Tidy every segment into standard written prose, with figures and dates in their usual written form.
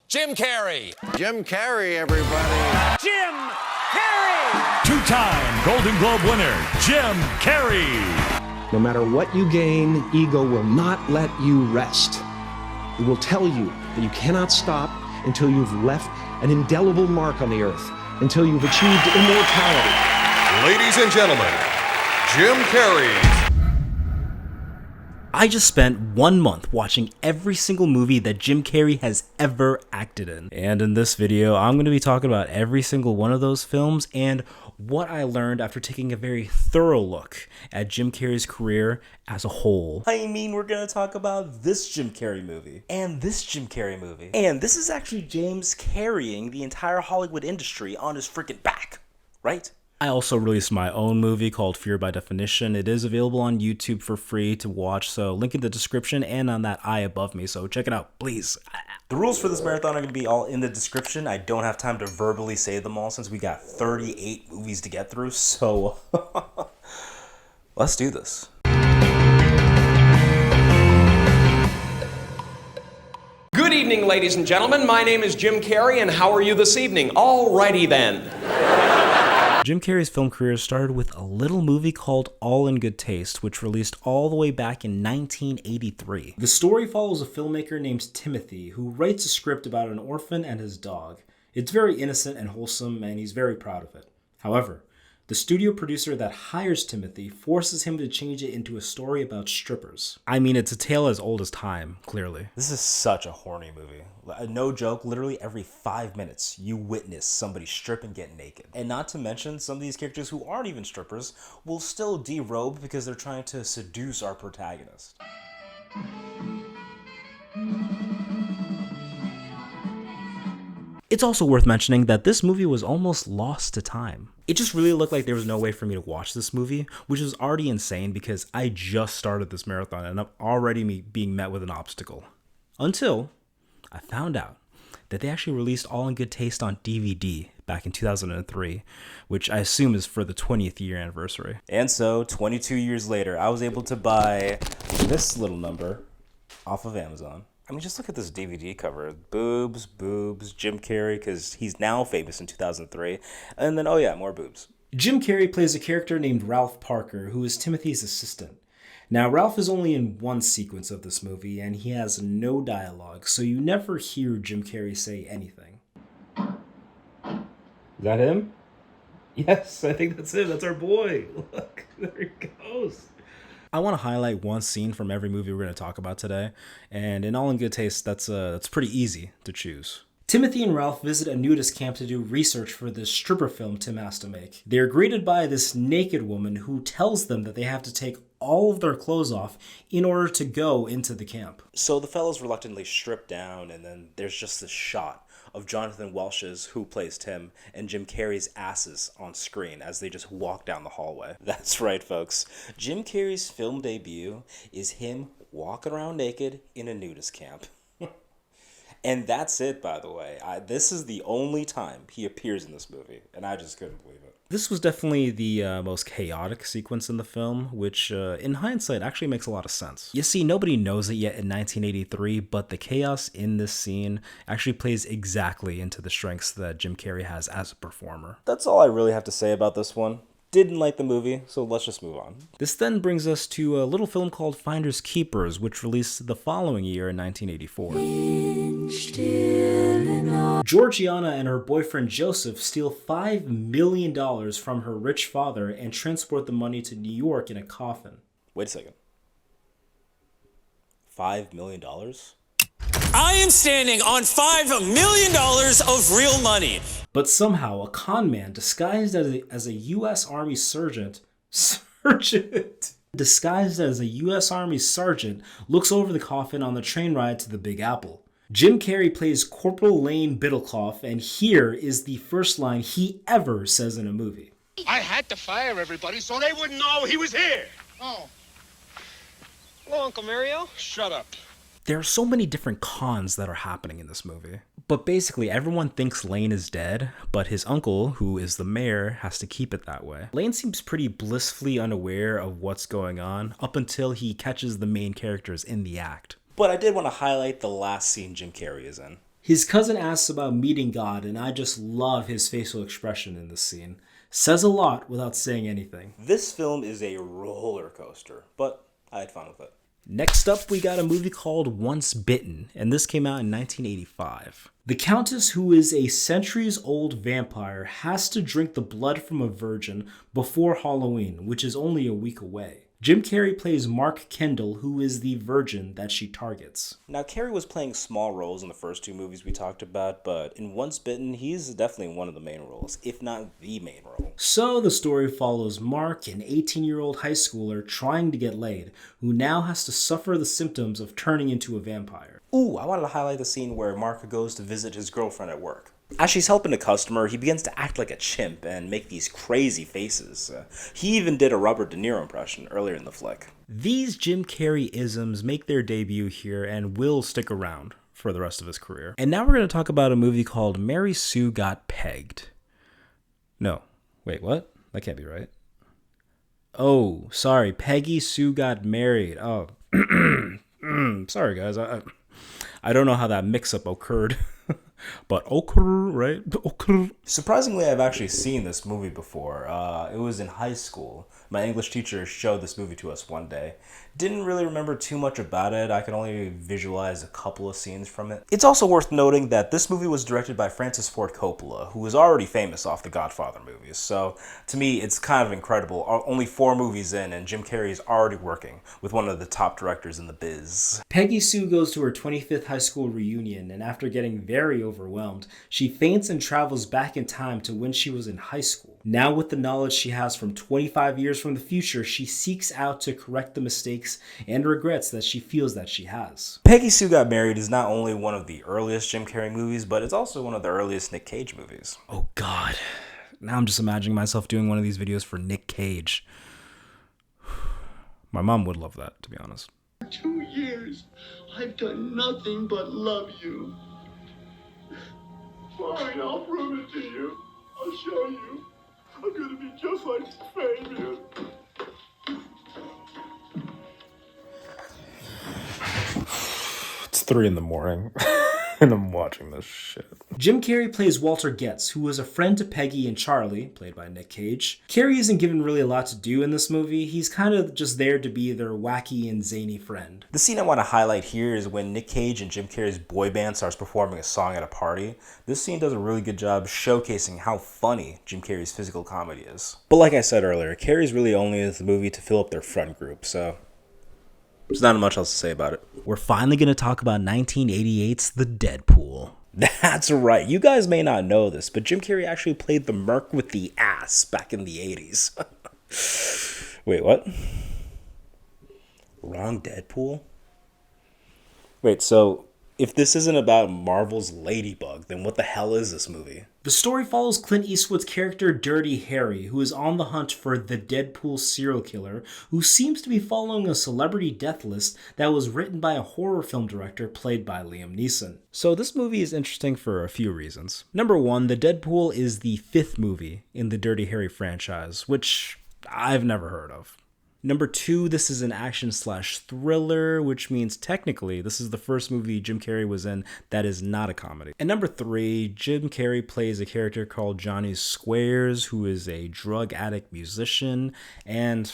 Jim Carrey. Jim Carrey, everybody. Jim Carrey! Two-time Golden Globe winner, Jim Carrey. No matter what you gain, ego will not let you rest. It will tell you that you cannot stop until you've left an indelible mark on the earth, until you've achieved immortality. Ladies and gentlemen, Jim Carrey. I just spent 1 month watching every single movie that Jim Carrey has ever acted in. And in this video, I'm going to be talking about every single one of those films and what I learned after taking a very thorough look at Jim Carrey's career as a whole. I mean, we're going to talk about this Jim Carrey movie, and this Jim Carrey movie. And this is actually James carrying the entire Hollywood industry on his freaking back, right? I also released my own movie called Fear by Definition. It is available on YouTube for free to watch, so link in the description and on that eye above me, so check it out, please. The rules for this marathon are going to be all in the description. I don't have time to verbally say them all since we got 38 movies to get through, so let's do this. Good evening, ladies and gentlemen. My name is Jim Carrey, and how are you this evening? Alrighty then. Jim Carrey's film career started with a little movie called All in Good Taste, which released all the way back in 1983. The story follows a filmmaker named Timothy who writes a script about an orphan and his dog. It's very innocent and wholesome, and he's very proud of it. However, the studio producer that hires Timothy forces him to change it into a story about strippers. I mean, it's a tale as old as time, clearly. This is such a horny movie. No joke, literally every 5 minutes, you witness somebody strip and get naked. And not to mention, some of these characters who aren't even strippers will still derobe because they're trying to seduce our protagonist. It's also worth mentioning that this movie was almost lost to time. It just really looked like there was no way for me to watch this movie, which is already insane because I just started this marathon and I'm already being met with an obstacle. Until I found out that they actually released All in Good Taste on DVD back in 2003, which I assume is for the 20th year anniversary. And so, 22 years later, I was able to buy this little number off of Amazon. I mean, just look at this DVD cover. Boobs, boobs, Jim Carrey, because he's now famous in 2003. And then, oh yeah, more boobs. Jim Carrey plays a character named Ralph Parker, who is Timothy's assistant. Now, Ralph is only in one sequence of this movie, and he has no dialogue, so you never hear Jim Carrey say anything. Is that him? Yes, I think that's him. That's our boy. Look, there he goes. I want to highlight one scene from every movie we're going to talk about today, and in All in Good Taste, that's pretty easy to choose. Timothy and Ralph visit a nudist camp to do research for this stripper film Tim has to make. They are greeted by this naked woman who tells them that they have to take all of their clothes off in order to go into the camp. So the fellows reluctantly strip down, and then there's just this shot of Jonathan Welch's, who plays Tim, and Jim Carrey's asses on screen as they just walk down the hallway. That's right, folks. Jim Carrey's film debut is him walking around naked in a nudist camp. And that's it, by the way. This is the only time he appears in this movie, and I just couldn't believe it. This was definitely the most chaotic sequence in the film, which in hindsight actually makes a lot of sense. You see, nobody knows it yet in 1983, but the chaos in this scene actually plays exactly into the strengths that Jim Carrey has as a performer. That's all I really have to say about this one. Didn't like the movie, so let's just move on. This then brings us to a little film called Finders Keepers, which released the following year in 1984. Georgiana and her boyfriend Joseph steal $5 million from her rich father and transport the money to New York in a coffin. Wait a second. $5 million? I am standing on $5 million of real money. But somehow, a con man disguised as a U.S. Army sergeant looks over the coffin on the train ride to the Big Apple. Jim Carrey plays Corporal Lane Biddleclough, and here is the first line he ever says in a movie. I had to fire everybody so they wouldn't know he was here. Oh. Hello, Uncle Mario. Shut up. There are so many different cons that are happening in this movie. But basically, everyone thinks Lane is dead, but his uncle, who is the mayor, has to keep it that way. Lane seems pretty blissfully unaware of what's going on, up until he catches the main characters in the act. But I did want to highlight the last scene Jim Carrey is in. His cousin asks about meeting God, and I just love his facial expression in this scene. Says a lot without saying anything. This film is a roller coaster, but I had fun with it. Next up, we got a movie called Once Bitten, and this came out in 1985. The Countess, who is a centuries-old vampire, has to drink the blood from a virgin before Halloween, which is only a week away. Jim Carrey plays Mark Kendall, who is the virgin that she targets. Now, Carrey was playing small roles in the first two movies we talked about, but in Once Bitten, he's definitely one of the main roles, if not the main role. So the story follows Mark, an 18-year-old high schooler trying to get laid, who now has to suffer the symptoms of turning into a vampire. Ooh, I wanted to highlight the scene where Mark goes to visit his girlfriend at work. As she's helping a customer, he begins to act like a chimp and make these crazy faces. He even did a Robert De Niro impression earlier in the flick. These Jim Carrey isms make their debut here and will stick around for the rest of his career. And now we're going to talk about a movie called Mary Sue Got Pegged. No, wait, what? That can't be right. Oh, sorry, Peggy Sue Got Married. Oh, sorry guys, I don't know how that mix-up occurred. But occur, right? Occur. Surprisingly, I've actually seen this movie before. It was in high school. My English teacher showed this movie to us one day. Didn't really remember too much about it. I could only visualize a couple of scenes from it. It's also worth noting that this movie was directed by Francis Ford Coppola, who was already famous off the Godfather movies. So, to me, it's kind of incredible. Only 4 movies in, and Jim Carrey is already working with one of the top directors in the biz. Peggy Sue goes to her 25th high school reunion, and after getting very overwhelmed, she faints and travels back in time to when she was in high school. Now, with the knowledge she has from 25 years from the future, she seeks out to correct the mistakes and regrets that she feels that she has. Peggy Sue Got Married is not only one of the earliest Jim Carrey movies, but it's also one of the earliest Nick Cage movies. Oh God. Now I'm just imagining myself doing one of these videos for Nick Cage. My mom would love that, to be honest. For 2 years, I've done nothing but love you. Fine, I'll prove it to you. I'll show you. I'm gonna be just like Fabian. It's 3 a.m. and I'm watching this shit. Jim Carrey plays Walter Getz, who was a friend to Peggy and Charlie, played by Nick Cage. Carrey isn't given really a lot to do in this movie. He's kind of just there to be their wacky and zany friend. The scene I want to highlight here is when Nick Cage and Jim Carrey's boy band starts performing a song at a party. This scene does a really good job showcasing how funny Jim Carrey's physical comedy is. But like I said earlier, Carrey's really only in the movie to fill up their front group, so there's not much else to say about it. We're finally going to talk about 1988's The Deadpool. That's right. You guys may not know this, but Jim Carrey actually played the merc with the ass back in the 80s. Wait, what? Wrong Deadpool? Wait, so if this isn't about Marvel's Ladybug, then what the hell is this movie? The story follows Clint Eastwood's character Dirty Harry, who is on the hunt for the Deadpool serial killer, who seems to be following a celebrity death list that was written by a horror film director played by Liam Neeson. So this movie is interesting for a few reasons. Number 1, the Deadpool is the 5th movie in the Dirty Harry franchise, which I've never heard of. Number 2, this is an action/thriller, which means technically this is the first movie Jim Carrey was in that is not a comedy. And number 3, Jim Carrey plays a character called Johnny Squares, who is a drug addict musician, and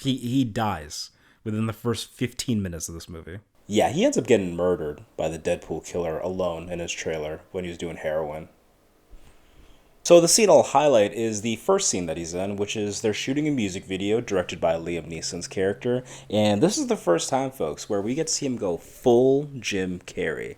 he dies within the first 15 minutes of this movie. Yeah, he ends up getting murdered by the Deadpool killer alone in his trailer when he was doing heroin. So the scene I'll highlight is the first scene that he's in, which is they're shooting a music video directed by Liam Neeson's character. And this is the first time, folks, where we get to see him go full Jim Carrey.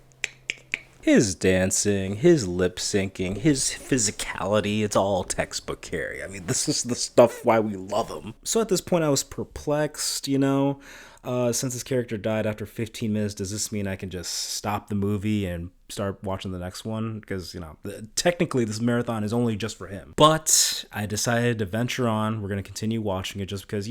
His dancing, his lip syncing, his physicality, it's all textbook Carrey. I mean, this is the stuff why we love him. So at this point I was perplexed, since his character died after 15 minutes, does this mean I can just stop the movie and start watching the next one? Because, technically this marathon is only just for him. But I decided to venture on. We're going to continue watching it just because,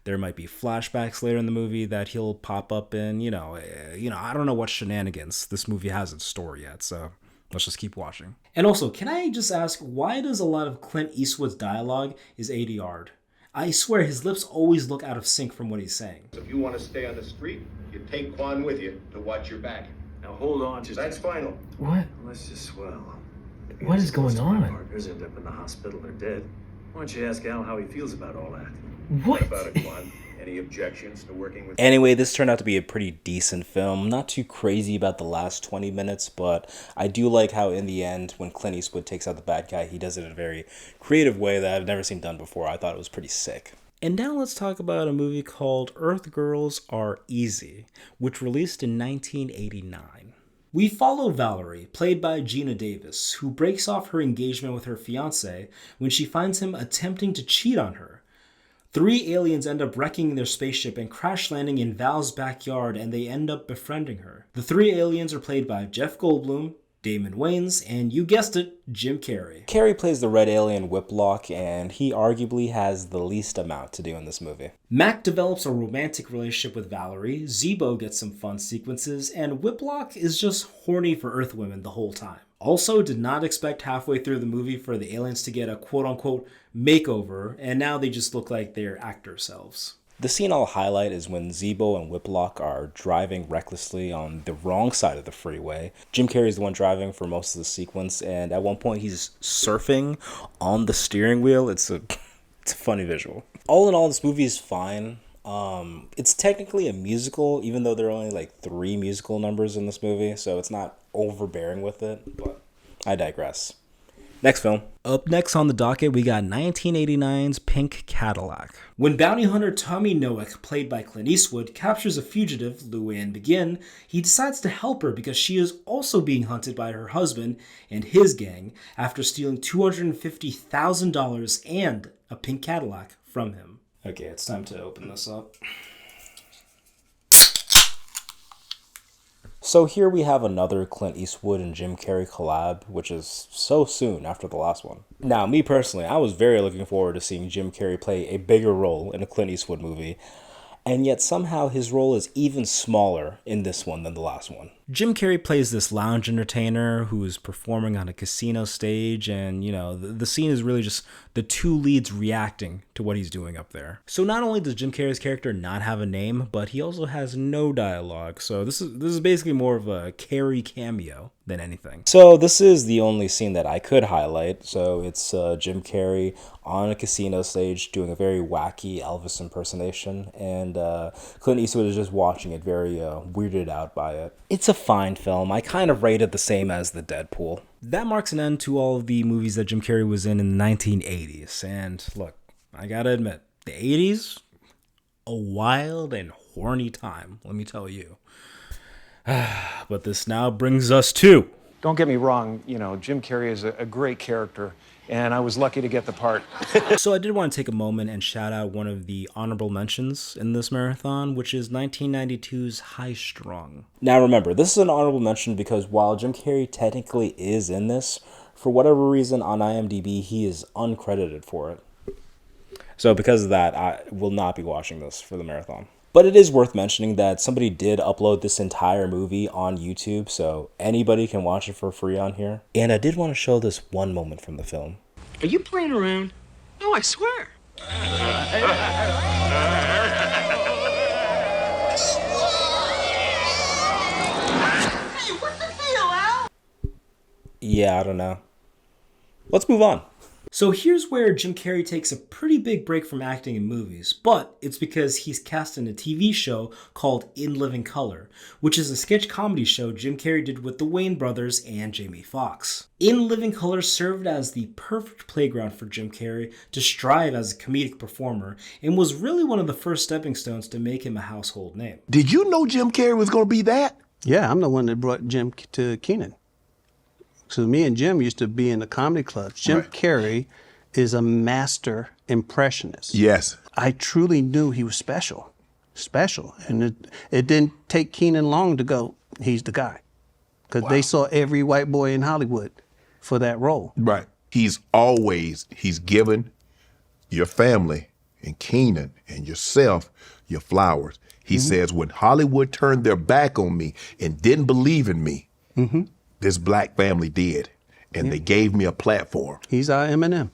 there might be flashbacks later in the movie that he'll pop up in, I don't know what shenanigans this movie has in store yet, so let's just keep watching. And also, can I just ask, why does a lot of Clint Eastwood's dialogue is ADR'd? I swear his lips always look out of sync from what he's saying. If you want to stay on the street, you take Quan with you to watch your back. Now hold on just That's final. What? Let's just swell. What is going on? My partners end up in the hospital or dead. Why don't you ask Al how he feels about all that? What? About it, Quan. Any objections to working with... Anyway, this turned out to be a pretty decent film. Not too crazy about the last 20 minutes, but I do like how in the end, when Clint Eastwood takes out the bad guy, he does it in a very creative way that I've never seen done before. I thought it was pretty sick. And now let's talk about a movie called Earth Girls Are Easy, which released in 1989. We follow Valerie, played by Gina Davis, who breaks off her engagement with her fiancé when she finds him attempting to cheat on her. 3 aliens end up wrecking their spaceship and crash landing in Val's backyard, and they end up befriending her. The 3 aliens are played by Jeff Goldblum, Damon Wayans, and you guessed it, Jim Carrey. Carrey plays the red alien Whiplock, and he arguably has the least amount to do in this movie. Mac develops a romantic relationship with Valerie, Zebo gets some fun sequences, and Whiplock is just horny for Earth women the whole time. Also, did not expect halfway through the movie for the aliens to get a quote-unquote makeover, and now they just look like their actor selves. The scene I'll highlight is when Zebo and Whiplock are driving recklessly on the wrong side of the freeway. Jim Carrey is the one driving for most of the sequence, and at one point he's surfing on the steering wheel. It's a funny visual. All in all, this movie is fine. It's technically a musical, even though there are only like 3 musical numbers in this movie, so it's not overbearing with it, but I digress. Next film. Up next on the docket, we got 1989's Pink Cadillac. When bounty hunter Tommy Noack, played by Clint Eastwood, captures a fugitive, Luann Begin, he decides to help her because she is also being hunted by her husband and his gang after stealing $250,000 and a pink Cadillac from him. Okay, it's time to open this up. So here we have another Clint Eastwood and Jim Carrey collab, which is so soon after the last one. Now, me personally, I was very looking forward to seeing Jim Carrey play a bigger role in a Clint Eastwood movie, and yet somehow his role is even smaller in this one than the last one. Jim Carrey plays this lounge entertainer who is performing on a casino stage, and, you know, the scene is really just the 2 leads reacting to what he's doing up there. So not only does Jim Carrey's character not have a name, but he also has no dialogue, so this is basically more of a Carrey cameo than anything. So this is the only scene that I could highlight. So it's Jim Carrey on a casino stage doing a very wacky Elvis impersonation, and Clint Eastwood is just watching it, very weirded out by it. It's a fine film. I kind of rate it the same as the Deadpool. That marks an end to all of the movies that Jim Carrey was in the 1980s. And look, I gotta admit, the 80s, a wild and horny time, let me tell you. But this now brings us to... Don't get me wrong, you know, Jim Carrey is a great character, and I was lucky to get the part. So I did want to take a moment and shout out one of the honorable mentions in this marathon, which is 1992's High Strung. Now remember, this is an honorable mention because while Jim Carrey technically is in this, for whatever reason on IMDB, he is uncredited for it. So because of that, I will not be watching this for the marathon. But it is worth mentioning that somebody did upload this entire movie on YouTube, so anybody can watch it for free on here. And I did want to show this one moment from the film. Are you playing around? No, I swear. Hey, what's the deal, Al? Yeah, I don't know. Let's move on. So here's where Jim Carrey takes a pretty big break from acting in movies, but it's because he's cast in a TV show called In Living Color, which is a sketch comedy show Jim Carrey did with the Wayans brothers and Jamie Foxx. In Living Color served as the perfect playground for Jim Carrey to strive as a comedic performer and was really one of the first stepping stones to make him a household name. Did you know Jim Carrey was going to be that? Yeah, I'm the one that brought Jim to Kenan. So me and Jim used to be in the comedy clubs. Jim Carrey is a master impressionist. Yes. I truly knew he was special. And it didn't take Kenan long to go, he's the guy. Because they saw every white boy in Hollywood for that role. Right. He's given your family and Kenan and yourself your flowers. He says, when Hollywood turned their back on me and didn't believe in me, this black family did, and they gave me a platform. He's our Eminem.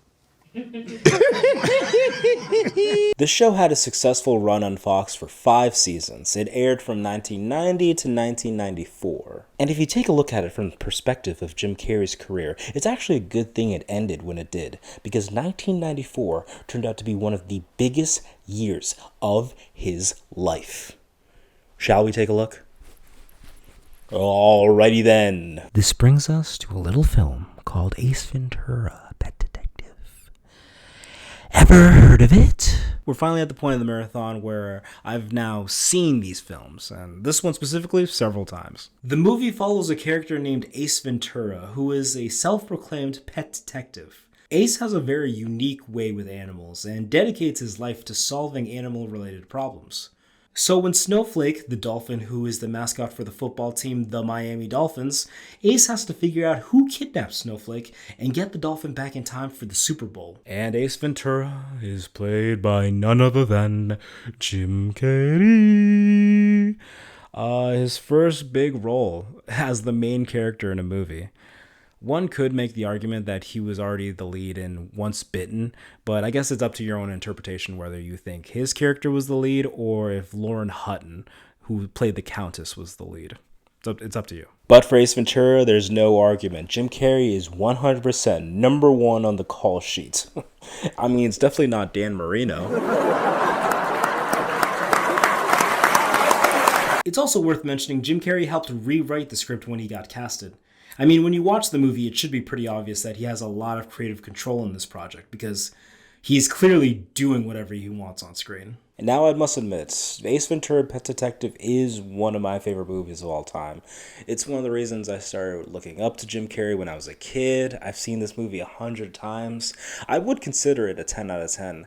This show had a successful run on Fox for 5 seasons. It aired from 1990 to 1994. And if you take a look at it from the perspective of Jim Carrey's career, it's actually a good thing it ended when it did, because 1994 turned out to be one of the biggest years of his life. Shall we take a look? Alrighty then. This brings us to a little film called Ace Ventura, Pet Detective. Ever heard of it? We're finally at the point of the marathon where I've now seen these films, and this one specifically several times. The movie follows a character named Ace Ventura, who is a self-proclaimed pet detective. Ace has a very unique way with animals and dedicates his life to solving animal-related problems. So when Snowflake, the dolphin who is the mascot for the football team, the Miami Dolphins, Ace has to figure out who kidnapped Snowflake and get the dolphin back in time for the Super Bowl. And Ace Ventura is played by none other than Jim Carrey. His first big role as the main character in a movie. One could make the argument that he was already the lead in Once Bitten, but I guess it's up to your own interpretation whether you think his character was the lead or if Lauren Hutton, who played the Countess, was the lead. It's up to you. But for Ace Ventura, there's no argument. Jim Carrey is 100% number one on the call sheet. I mean, it's definitely not Dan Marino. It's also worth mentioning Jim Carrey helped rewrite the script when he got casted. I mean, when you watch the movie, it should be pretty obvious that he has a lot of creative control in this project because he's clearly doing whatever he wants on screen. And now I must admit, Ace Ventura Pet Detective is one of my favorite movies of all time. It's one of the reasons I started looking up to Jim Carrey when I was a kid. I've seen this movie 100 times. I would consider it a 10 out of 10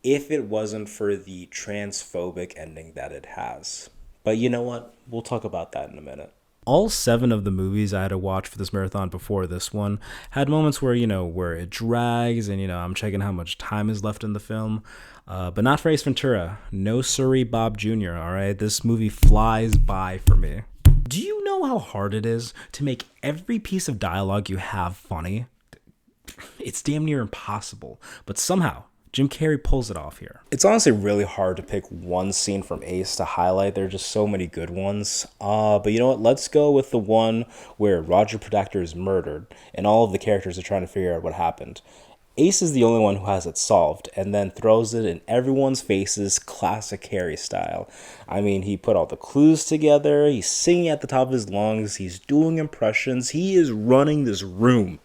if it wasn't for the transphobic ending that it has. But you know what? We'll talk about that in a minute. All 7 of the movies I had to watch for this marathon before this one had moments where, where it drags and, I'm checking how much time is left in the film. But not for Ace Ventura. No siree, Bob Jr., all right? This movie flies by for me. Do you know how hard it is to make every piece of dialogue you have funny? It's damn near impossible. But somehow, Jim Carrey pulls it off here. It's honestly really hard to pick one scene from Ace to highlight. There are just so many good ones. But you know what? Let's go with the one where Roger Predactor is murdered and all of the characters are trying to figure out what happened. Ace is the only one who has it solved and then throws it in everyone's faces, classic Carrey style. I mean, he put all the clues together. He's singing at the top of his lungs. He's doing impressions. He is running this room.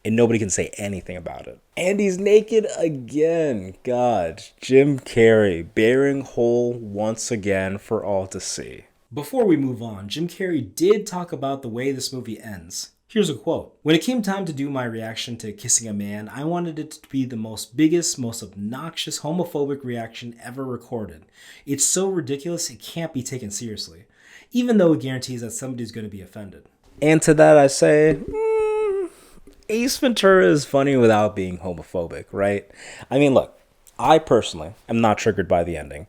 And nobody can say anything about it. And he's naked again. God, Jim Carrey bearing whole once again for all to see. Before we move on, Jim Carrey did talk about the way this movie ends. Here's a quote. When it came time to do my reaction to Kissing a Man, I wanted it to be the biggest, most obnoxious, homophobic reaction ever recorded. It's so ridiculous it can't be taken seriously, even though it guarantees that somebody's going to be offended. And to that I say, Ace Ventura is funny without being homophobic, right? I mean, look, I personally am not triggered by the ending.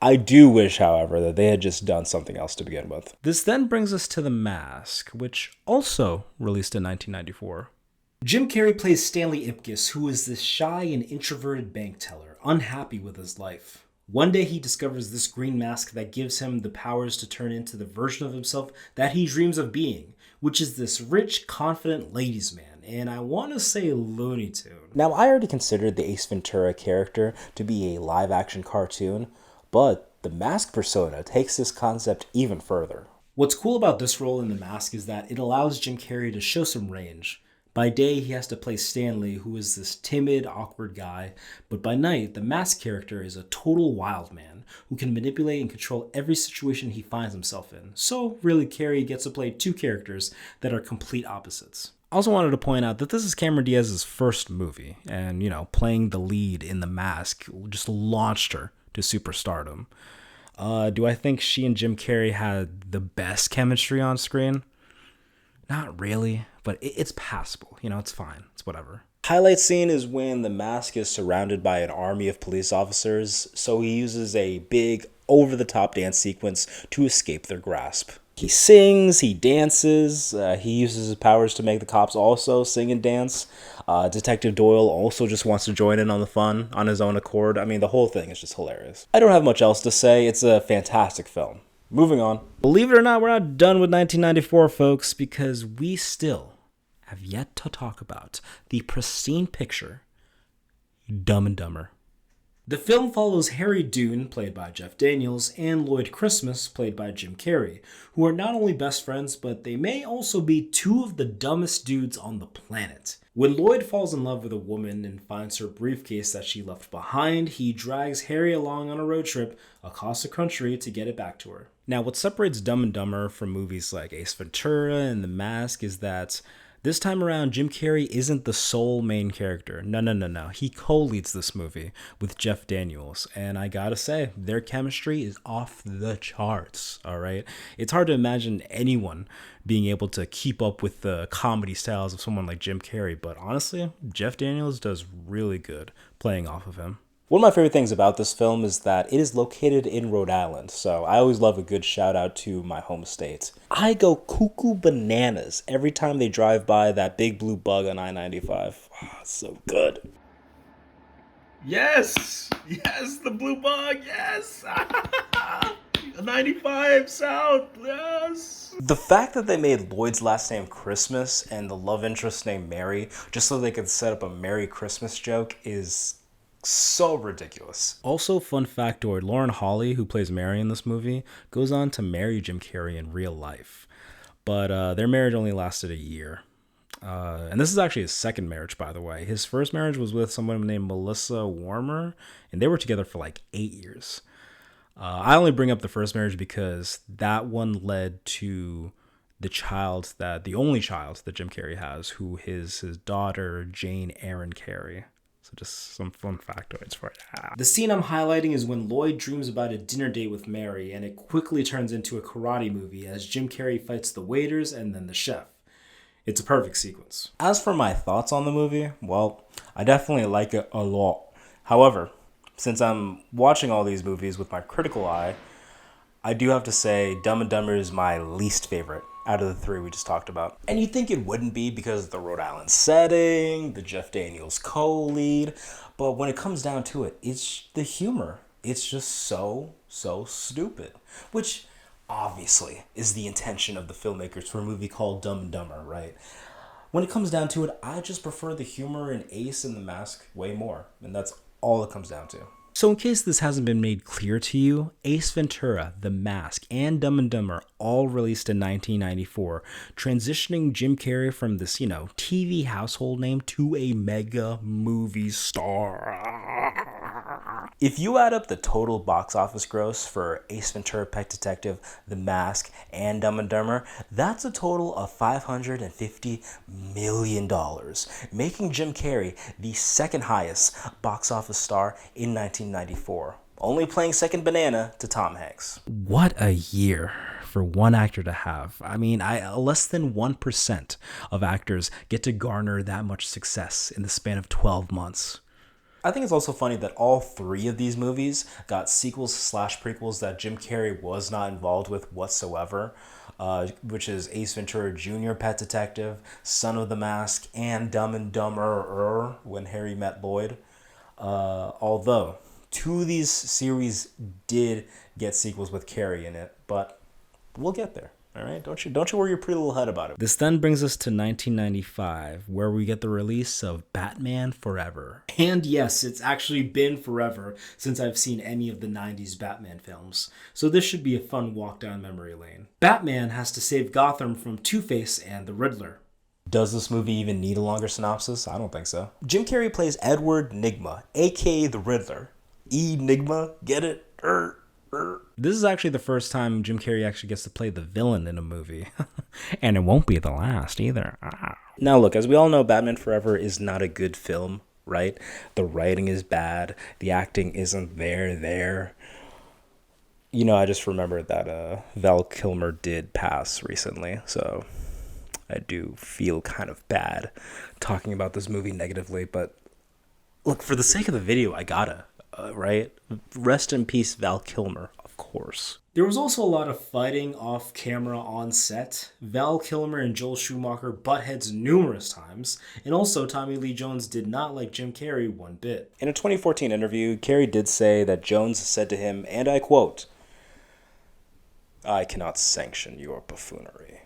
I do wish, however, that they had just done something else to begin with. This then brings us to The Mask, which also released in 1994. Jim Carrey plays Stanley Ipkiss, who is this shy and introverted bank teller, unhappy with his life. One day he discovers this green mask that gives him the powers to turn into the version of himself that he dreams of being, which is this rich, confident ladies' man, and I want to say Looney Tune. Now, I already considered the Ace Ventura character to be a live-action cartoon, but the Mask persona takes this concept even further. What's cool about this role in The Mask is that it allows Jim Carrey to show some range. By day, he has to play Stanley, who is this timid, awkward guy, but by night, the Mask character is a total wild man who can manipulate and control every situation he finds himself in. So, really, Carrey gets to play 2 characters that are complete opposites. I also wanted to point out that this is Cameron Diaz's first movie, and, playing the lead in The Mask just launched her to superstardom. Do I think she and Jim Carrey had the best chemistry on screen? Not really, but it's passable. It's fine. It's whatever. Highlight scene is when the Mask is surrounded by an army of police officers, so he uses a big, over-the-top dance sequence to escape their grasp. He sings, he dances, he uses his powers to make the cops also sing and dance. Detective Doyle also just wants to join in on the fun on his own accord. I mean, the whole thing is just hilarious. I don't have much else to say. It's a fantastic film. Moving on. Believe it or not, we're not done with 1994, folks, because we still have yet to talk about the pristine picture, Dumb and Dumber. The film follows Harry Dune, played by Jeff Daniels, and Lloyd Christmas, played by Jim Carrey, who are not only best friends, but they may also be two of the dumbest dudes on the planet. When Lloyd falls in love with a woman and finds her briefcase that she left behind, he drags Harry along on a road trip across the country to get it back to her. Now, what separates Dumb and Dumber from movies like Ace Ventura and The Mask is that this time around, Jim Carrey isn't the sole main character. No. He co-leads this movie with Jeff Daniels. And I gotta say, their chemistry is off the charts, all right? It's hard to imagine anyone being able to keep up with the comedy styles of someone like Jim Carrey. But honestly, Jeff Daniels does really good playing off of him. One of my favorite things about this film is that it is located in Rhode Island, so I always love a good shout out to my home state. I go cuckoo bananas every time they drive by that big blue bug on I-95. Oh, it's so good. Yes, the blue bug, yes. 95 South, yes. The fact that they made Lloyd's last name Christmas and the love interest named Mary just so they could set up a Merry Christmas joke is so ridiculous. Also, fun factoid, Lauren Holly, who plays Mary in this movie, goes on to marry Jim Carrey in real life. But their marriage only lasted a year. And this is actually his second marriage, by the way. His first marriage was with someone named Melissa Warmer, and they were together for like 8 years. I only bring up the first marriage because that one led to the only child that Jim Carrey has, who is his daughter, Jane Erin Carrey. So just some fun factoids for you. The scene I'm highlighting is when Lloyd dreams about a dinner date with Mary, and it quickly turns into a karate movie as Jim Carrey fights the waiters and then the chef. It's a perfect sequence. As for my thoughts on the movie, well, I definitely like it a lot. However, since I'm watching all these movies with my critical eye, I do have to say Dumb and Dumber is my least favorite out of the three we just talked about. And you'd think it wouldn't be because of the Rhode Island setting, the Jeff Daniels co-lead, but when it comes down to it, it's the humor. It's just so stupid, which obviously is the intention of the filmmakers for a movie called Dumb and Dumber, right? When it comes down to it, I just prefer the humor in Ace and The Mask way more, and that's all it comes down to. So in case this hasn't been made clear to you, Ace Ventura, The Mask, and Dumb and Dumber all released in 1994, transitioning Jim Carrey from this, TV household name to a mega movie star. If you add up the total box office gross for Ace Ventura, Pet Detective, The Mask, and Dumb and Dumber, that's a total of $550 million, making Jim Carrey the second highest box office star in 1994, only playing second banana to Tom Hanks. What a year for one actor to have. I mean, less than 1% of actors get to garner that much success in the span of 12 months. I think it's also funny that all three of these movies got sequels/prequels that Jim Carrey was not involved with whatsoever, which is Ace Ventura Jr., Pet Detective, Son of the Mask, and Dumb and Dumber When Harry Met Lloyd. Although two of these series did get sequels with Carrey in it, but we'll get there. All right, don't you worry your pretty little head about it. This then brings us to 1995, where we get the release of Batman Forever. And yes, it's actually been forever since I've seen any of the 90s Batman films, so this should be a fun walk down memory lane. Batman has to save Gotham from Two-Face and the Riddler. Does this movie even need a longer synopsis? I don't think so. Jim Carrey plays Edward Nygma, aka the Riddler. Enigma, get it? This is actually the first time Jim Carrey actually gets to play the villain in a movie. And it won't be the last either. Now look, as we all know, Batman Forever is not a good film, right? The writing is bad. The acting isn't there. I just remembered that Val Kilmer did pass recently, so I do feel kind of bad talking about this movie negatively. But look, for the sake of the video, I gotta, right? Rest in peace, Val Kilmer, of course. There was also a lot of fighting off camera on set. Val Kilmer and Joel Schumacher butt heads numerous times, and also Tommy Lee Jones did not like Jim Carrey one bit. In a 2014 interview, Carrey did say that Jones said to him, and I quote, "I cannot sanction your buffoonery."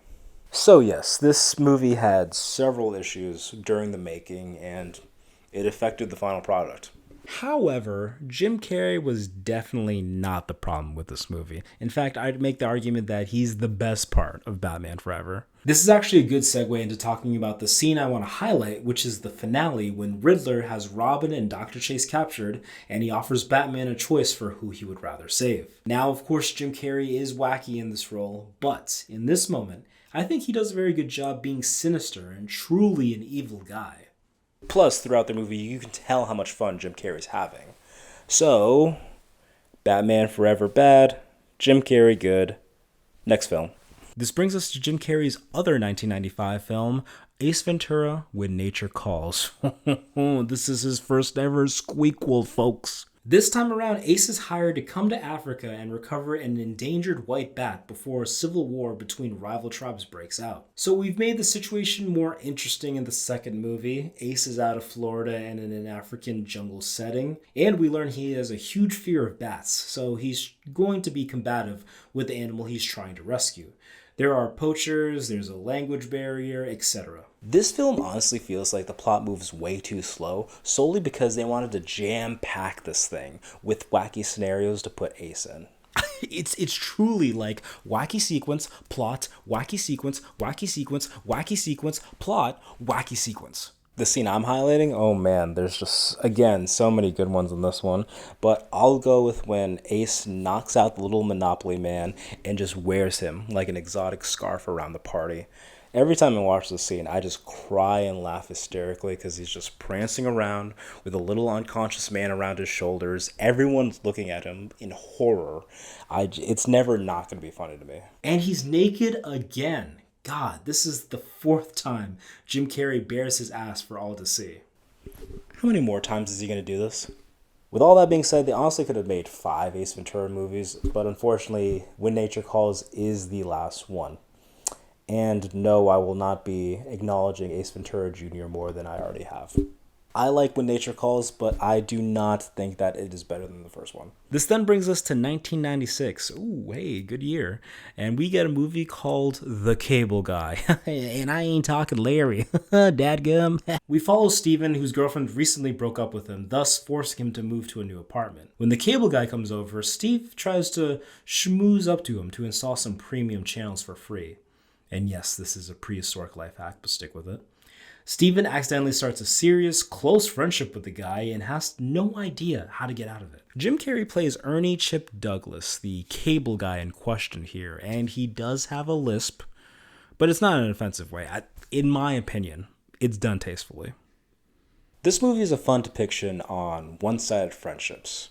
So yes, this movie had several issues during the making, and it affected the final product. However, Jim Carrey was definitely not the problem with this movie. In fact, I'd make the argument that he's the best part of Batman Forever. This is actually a good segue into talking about the scene I want to highlight, which is the finale when Riddler has Robin and Dr. Chase captured, and he offers Batman a choice for who he would rather save. Now, of course, Jim Carrey is wacky in this role, but in this moment, I think he does a very good job being sinister and truly an evil guy. Plus, throughout the movie, you can tell how much fun Jim Carrey's having. So, Batman Forever bad, Jim Carrey good. Next film. This brings us to Jim Carrey's other 1995 film, Ace Ventura, When Nature Calls. This is his first ever squeakquel, folks. This time around, Ace is hired to come to Africa and recover an endangered white bat before a civil war between rival tribes breaks out. So we've made the situation more interesting in the second movie. Ace is out of Florida and in an African jungle setting, and we learn he has a huge fear of bats, so he's going to be combative with the animal he's trying to rescue. There are poachers, there's a language barrier, etc. This film honestly feels like the plot moves way too slow, solely because they wanted to jam-pack this thing with wacky scenarios to put Ace in. It's truly like wacky sequence, plot, wacky sequence, wacky sequence, wacky sequence, plot, wacky sequence. The scene I'm highlighting, oh man, there's just, again, so many good ones in this one. But I'll go with when Ace knocks out the little Monopoly man and just wears him like an exotic scarf around the party. Every time I watch this scene, I just cry and laugh hysterically because he's just prancing around with a little unconscious man around his shoulders. Everyone's looking at him in horror. It's never not going to be funny to me. And he's naked again. God, this is the fourth time Jim Carrey bears his ass for all to see. How many more times is he going to do this? With all that being said, they honestly could have made 5 Ace Ventura movies, but unfortunately, When Nature Calls is the last one. And no, I will not be acknowledging Ace Ventura Jr. more than I already have. I like When Nature Calls, but I do not think that it is better than the first one. This then brings us to 1996. Ooh, hey, good year. And we get a movie called The Cable Guy. And I ain't talking Larry. Dadgum. We follow Steven, whose girlfriend recently broke up with him, thus forcing him to move to a new apartment. When the cable guy comes over, Steve tries to schmooze up to him to install some premium channels for free. And yes, this is a prehistoric life hack, but stick with it. Steven accidentally starts a serious, close friendship with the guy and has no idea how to get out of it. Jim Carrey plays Ernie Chip Douglas, the cable guy in question here, and he does have a lisp, but it's not in an offensive way. In my opinion, it's done tastefully. This movie is a fun depiction on one-sided friendships.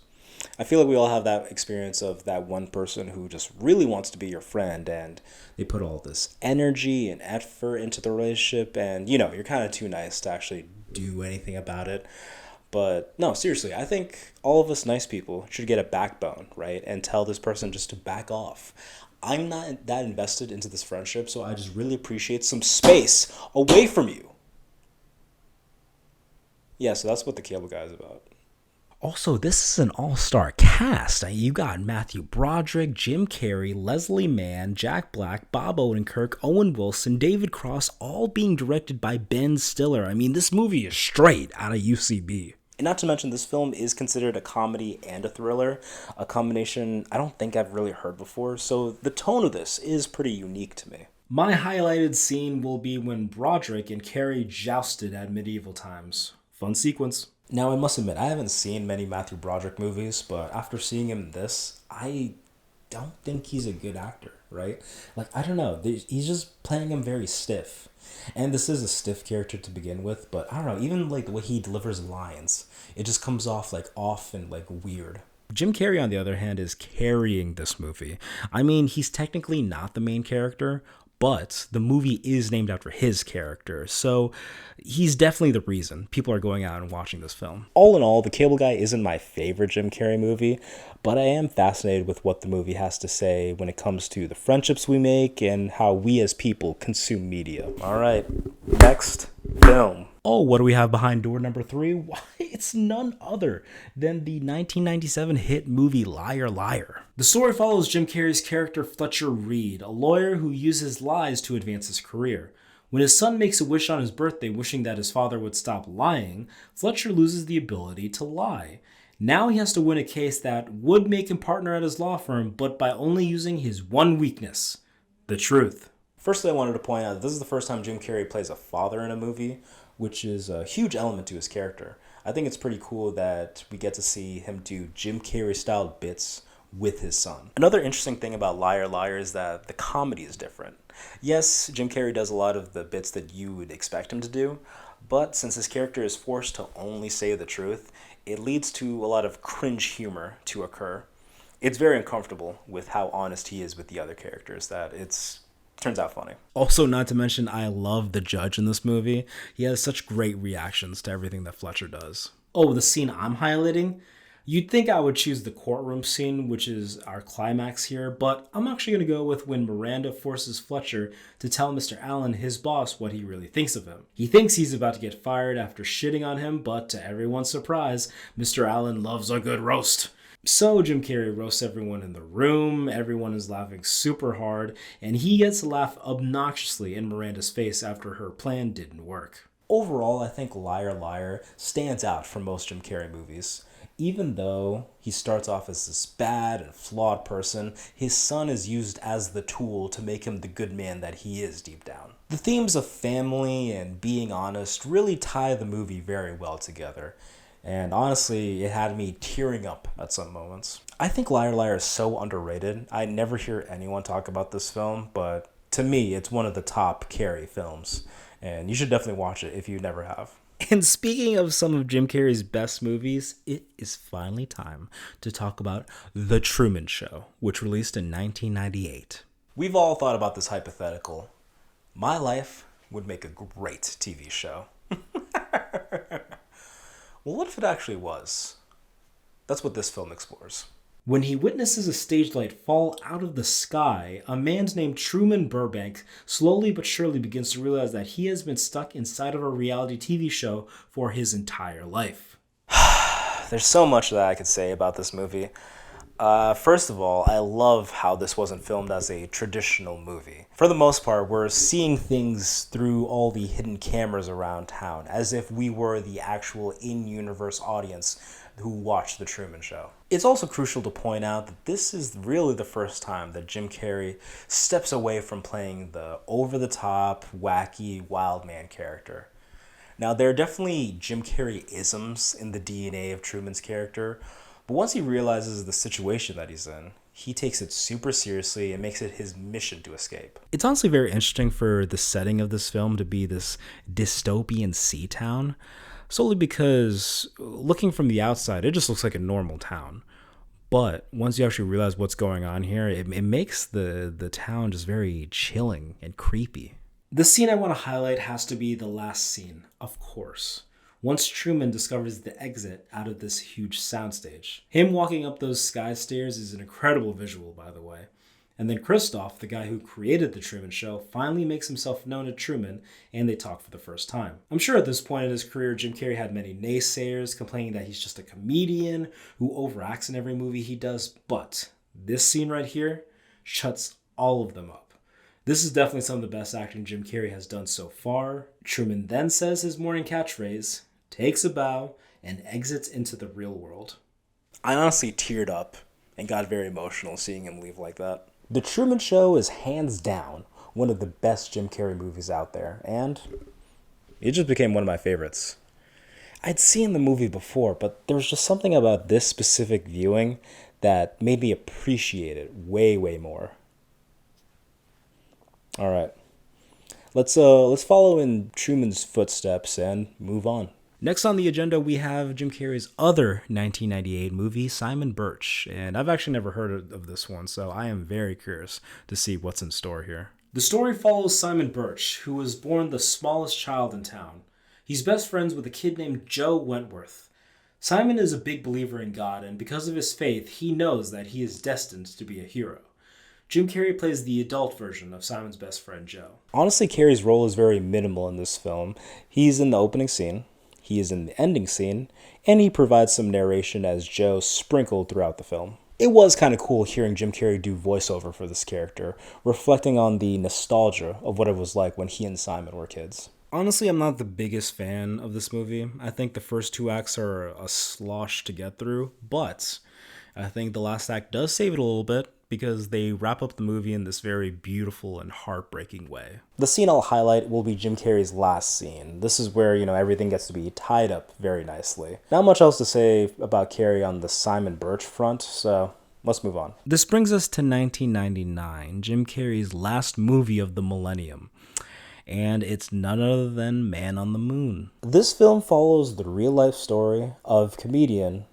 I feel like we all have that experience of that one person who just really wants to be your friend, and they put all this energy and effort into the relationship, and you're kind of too nice to actually do anything about it. But no, seriously, I think all of us nice people should get a backbone, right? And tell this person just to back off. I'm not that invested into this friendship, so I just really appreciate some space away from you. Yeah, so that's what The Cable Guy is about. Also, this is an all-star cast. You got Matthew Broderick, Jim Carrey, Leslie Mann, Jack Black, Bob Odenkirk, Owen Wilson, David Cross, all being directed by Ben Stiller. I mean, this movie is straight out of UCB. And not to mention, this film is considered a comedy and a thriller, a combination I don't think I've really heard before, so the tone of this is pretty unique to me. My highlighted scene will be when Broderick and Carrey jousted at medieval times. Fun sequence. Now, I must admit, I haven't seen many Matthew Broderick movies, but after seeing him in this, I don't think he's a good actor, right? Like, I don't know, he's just playing him very stiff. And this is a stiff character to begin with, but I don't know, even like the way he delivers lines, it just comes off like off and like weird. Jim Carrey, on the other hand, is carrying this movie. I mean, he's technically not the main character, but the movie is named after his character, so he's definitely the reason people are going out and watching this film. All in all, The Cable Guy isn't my favorite Jim Carrey movie, but I am fascinated with what the movie has to say when it comes to the friendships we make and how we as people consume media. All right, next film. Oh, what do we have behind door number 3? Why, it's none other than the 1997 hit movie Liar Liar. The story follows Jim Carrey's character Fletcher Reed, a lawyer who uses lies to advance his career. When his son makes a wish on his birthday wishing that his father would stop lying, Fletcher loses the ability to lie. Now he has to win a case that would make him partner at his law firm, but by only using his one weakness, the truth. Firstly, I wanted to point out that this is the first time Jim Carrey plays a father in a movie, which is a huge element to his character. I think it's pretty cool that we get to see him do Jim Carrey-style bits with his son. Another interesting thing about Liar Liar is that the comedy is different. Yes, Jim Carrey does a lot of the bits that you would expect him to do, but since his character is forced to only say the truth, it leads to a lot of cringe humor to occur. It's very uncomfortable with how honest he is with the other characters that turns out funny. Also, not to mention, I love the judge in this movie. He has such great reactions to everything that Fletcher does. Oh, the scene I'm highlighting? You'd think I would choose the courtroom scene, which is our climax here, but I'm actually going to go with when Miranda forces Fletcher to tell Mr. Allen, his boss, what he really thinks of him. He thinks he's about to get fired after shitting on him, but to everyone's surprise, Mr. Allen loves a good roast. So Jim Carrey roasts everyone in the room, everyone is laughing super hard, and he gets to laugh obnoxiously in Miranda's face after her plan didn't work. Overall, I think Liar Liar stands out from most Jim Carrey movies. Even though he starts off as this bad and flawed person, his son is used as the tool to make him the good man that he is deep down. The themes of family and being honest really tie the movie very well together. And honestly, it had me tearing up at some moments. I think Liar Liar is so underrated. I never hear anyone talk about this film, but to me, it's one of the top Carrey films. And you should definitely watch it if you never have. And speaking of some of Jim Carrey's best movies, it is finally time to talk about The Truman Show, which released in 1998. We've all thought about this hypothetical. My life would make a great TV show. Well, what if it actually was? That's what this film explores. When he witnesses a stage light fall out of the sky, a man named Truman Burbank slowly but surely begins to realize that he has been stuck inside of a reality TV show for his entire life. There's so much that I could say about this movie. First of all, I love how this wasn't filmed as a traditional movie. For the most part, we're seeing things through all the hidden cameras around town, as if we were the actual in-universe audience who watched The Truman Show. It's also crucial to point out that this is really the first time that Jim Carrey steps away from playing the over-the-top, wacky, wild man character. Now, there are definitely Jim Carrey-isms in the DNA of Truman's character, but once he realizes the situation that he's in, he takes it super seriously and makes it his mission to escape. It's honestly very interesting for the setting of this film to be this dystopian sea town, solely because looking from the outside, it just looks like a normal town. But once you actually realize what's going on here, it makes the town just very chilling and creepy. The scene I want to highlight has to be the last scene, of course. Once Truman discovers the exit out of this huge soundstage. Him walking up those sky stairs is an incredible visual, by the way. And then Christof, the guy who created The Truman Show, finally makes himself known to Truman, and they talk for the first time. I'm sure at this point in his career, Jim Carrey had many naysayers complaining that he's just a comedian who overacts in every movie he does, but this scene right here shuts all of them up. This is definitely some of the best acting Jim Carrey has done so far. Truman then says his morning catchphrase, takes a bow, and exits into the real world. I honestly teared up and got very emotional seeing him leave like that. The Truman Show is hands down one of the best Jim Carrey movies out there, and it just became one of my favorites. I'd seen the movie before, but there was just something about this specific viewing that made me appreciate it way, way more. All right, let's follow in Truman's footsteps and move on. Next on the agenda, we have Jim Carrey's other 1998 movie, Simon Birch, and I've actually never heard of this one, so I am very curious to see what's in store here. The story follows Simon Birch, who was born the smallest child in town. He's best friends with a kid named Joe Wentworth. Simon is a big believer in God, and because of his faith, he knows that he is destined to be a hero. Jim Carrey plays the adult version of Simon's best friend, Joe. Honestly, Carrey's role is very minimal in this film. He's in the opening scene, he is in the ending scene, and he provides some narration as Joe sprinkled throughout the film. It was kind of cool hearing Jim Carrey do voiceover for this character, reflecting on the nostalgia of what it was like when he and Simon were kids. Honestly, I'm not the biggest fan of this movie. I think the first 2 acts are a slosh to get through, but I think the last act does save it a little bit because they wrap up the movie in this very beautiful and heartbreaking way. The scene I'll highlight will be Jim Carrey's last scene. This is where, everything gets to be tied up very nicely. Not much else to say about Carrey on the Simon Birch front, so let's move on. This brings us to 1999, Jim Carrey's last movie of the millennium. And it's none other than Man on the Moon. This film follows the real-life story of comedian,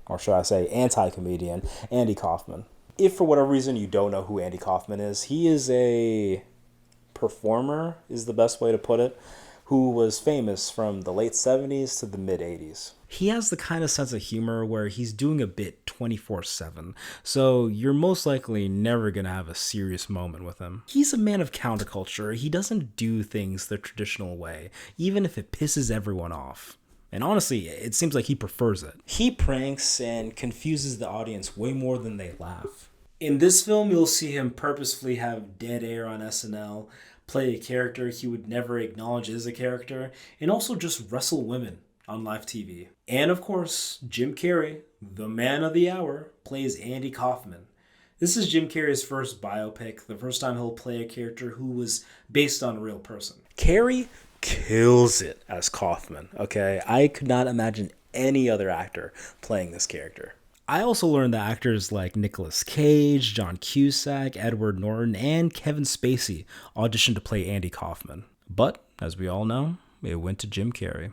or should I say anti-comedian, Andy Kaufman. If for whatever reason you don't know who Andy Kaufman is, he is a performer, is the best way to put it, who was famous from the late 70s to the mid 80s. He has the kind of sense of humor where he's doing a bit 24/7, so you're most likely never going to have a serious moment with him. He's a man of counterculture. He doesn't do things the traditional way, even if it pisses everyone off. And honestly, it seems like he prefers it. He pranks and confuses the audience way more than they laugh. In this film, you'll see him purposefully have dead air on SNL, play a character he would never acknowledge as a character, and also just wrestle women on live TV. And of course, Jim Carrey, the man of the hour, plays Andy Kaufman. This is Jim Carrey's first biopic, the first time he'll play a character who was based on a real person. Carrey kills it as Kaufman, okay? I could not imagine any other actor playing this character. I also learned that actors like Nicolas Cage, John Cusack, Edward Norton, and Kevin Spacey auditioned to play Andy Kaufman. But, as we all know, it went to Jim Carrey.